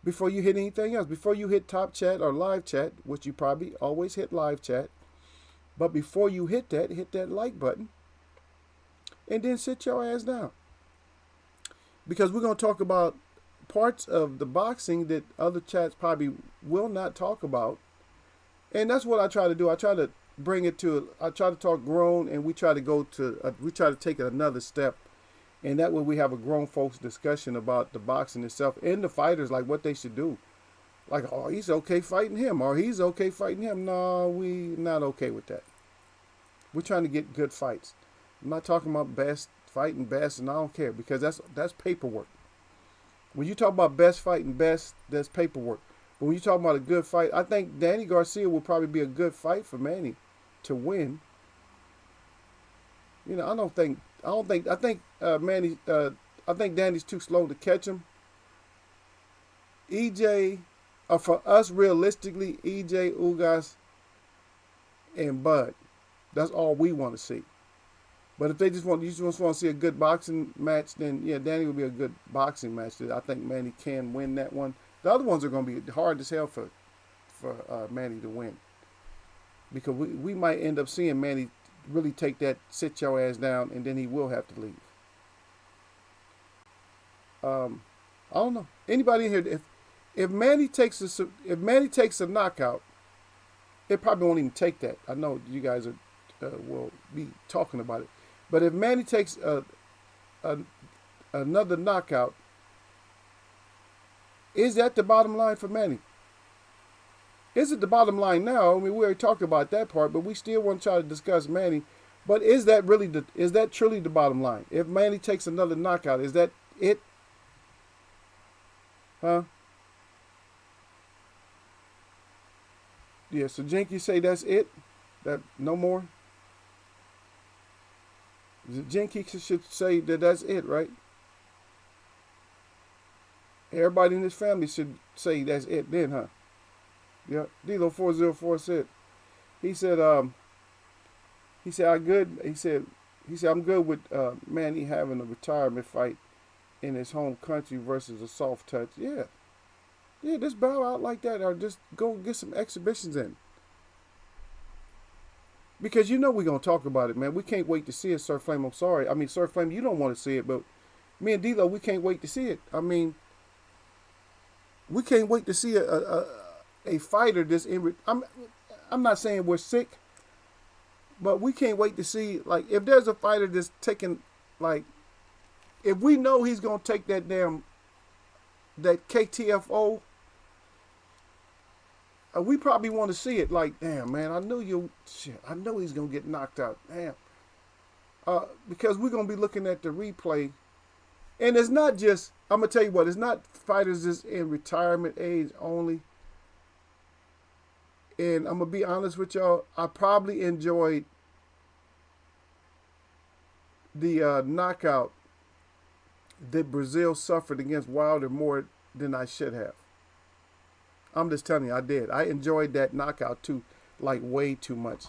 before you hit anything else. Before you hit top chat or live chat, which you probably always hit live chat. But before you hit that like button. And then sit your ass down. Because we're going to talk about parts of the boxing that other chats probably will not talk about. And that's what I try to do. I try to talk grown, and we try to take it another step. And that way we have a grown folks discussion about the boxing itself and the fighters, like what they should do. Like, oh, he's okay fighting him, or he's okay fighting him. No, we not okay with that. We're trying to get good fights. I'm not talking about best fighting best, and I don't care, because that's paperwork. When you talk about best fighting best, that's paperwork. But when you talk about a good fight, I think Danny Garcia will probably be a good fight for Manny to win. I think Danny's too slow to catch him. EJ, for us realistically, EJ, Ugas, and Bud. That's all we want to see. But if you just want to see a good boxing match, then yeah, Danny will be a good boxing match. I think Manny can win that one. The other ones are going to be hard as hell for Manny to win, because we might end up seeing Manny really take that, sit your ass down, and then he will have to leave. I don't know. Anybody in here, if Manny takes a knockout, it probably won't even take that. I know you guys are will be talking about it, but if Manny takes a another knockout, is that the bottom line for Manny? Is it the bottom line now? I mean, we already talked about that part, but we still want to try to discuss Manny. But is that truly the bottom line? If Manny takes another knockout, is that it? Huh? Yeah, so Jinky say that's it? That no more? Jinky should say that that's it, right? Everybody in this family should say that's it then, huh? Yeah. Dilo404 said. He said, I good. He said I'm good with Manny having a retirement fight in his home country versus a soft touch. Yeah. Yeah, just bow out like that or just go get some exhibitions in. Because you know we're going to talk about it, man. We can't wait to see it, Sir Flame. I'm sorry. I mean, Sir Flame, you don't want to see it, but me and D-Lo, we can't wait to see it. I mean, we can't wait to see a fighter that's in. I'm not saying we're sick, but we can't wait to see, like, if there's a fighter that's taking, like, if we know he's going to take that KTFO, we probably want to see it. Like, damn, man, I know he's going to get knocked out. Damn. Because we're going to be looking at the replay. And it's not just, I'm going to tell you what, it's not fighters just in retirement age only. And I'm going to be honest with y'all, I probably enjoyed the knockout that Brazil suffered against Wilder more than I should have. I'm just telling you, I did. I enjoyed that knockout too, like way too much.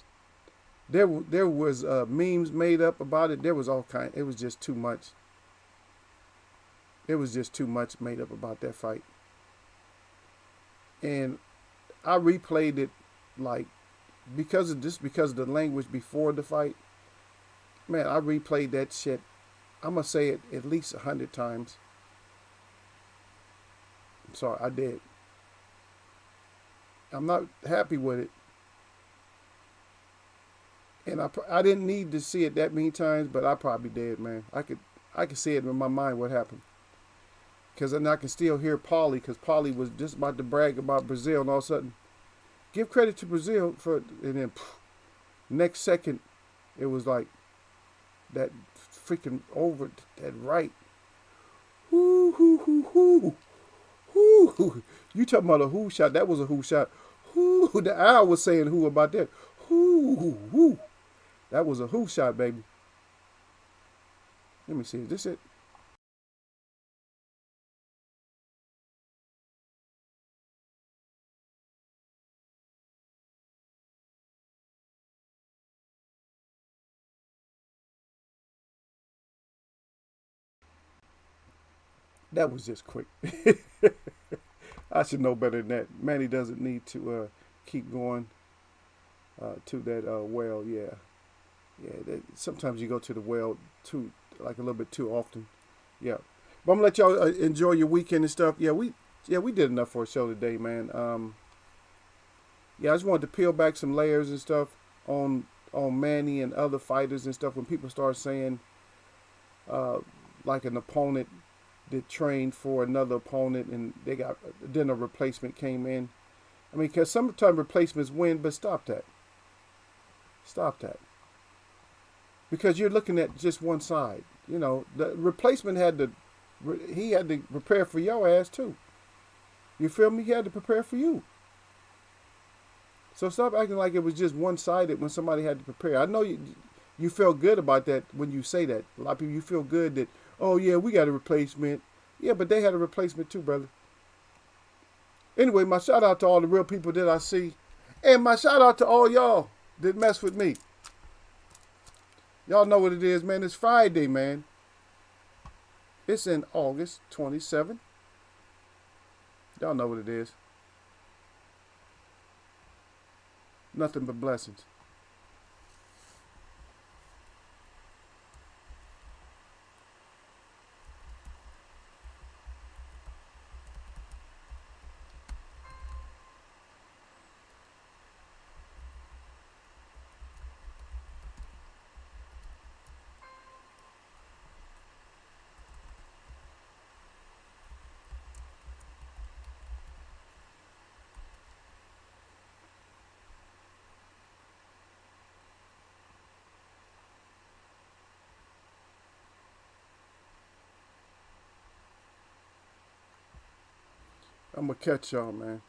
There was memes made up about it. There was all kind. It was just too much. It was just too much made up about that fight. And I replayed it, like, because of the language before the fight. Man, I replayed that shit. I'm gonna say it at least 100 times. I'm sorry, I did. I'm not happy with it. And I didn't need to see it that many times, but I probably did, man. I could see it in my mind what happened. Because I can still hear Paulie, because Paulie was just about to brag about Brazil, and all of a sudden, give credit to Brazil for, and then next second, it was like that freaking over that right. Whoo, hoo, hoo, hoo. Whoo. You talking about a who shot? That was a who shot. Whoo. The owl was saying who about that. Whoo, whoo. That was a who shot, baby. Let me see. Is this it? That was just quick. I should know better than that. Manny doesn't need to keep going to that well. Yeah, sometimes you go to the well too, like a little bit too often. Yeah, but I'm gonna let y'all enjoy your weekend and stuff. Yeah, we did enough for a show today, man. Yeah, I just wanted to peel back some layers and stuff on Manny and other fighters and stuff. When people start saying like an opponent that trained for another opponent and then a replacement came in. I mean, because sometimes replacements win, but stop that. Stop that. Because you're looking at just one side. You know, the replacement had to prepare for your ass too. You feel me? He had to prepare for you. So stop acting like it was just one-sided when somebody had to prepare. I know you feel good about that when you say that. A lot of people, you feel good that, oh yeah, we got a replacement. Yeah, but they had a replacement too, brother. Anyway, my shout out to all the real people that I see. And my shout out to all y'all that mess with me. Y'all know what it is, man. It's Friday, man. It's in August 27th. Y'all know what it is. Nothing but blessings. I'm gonna catch y'all, man.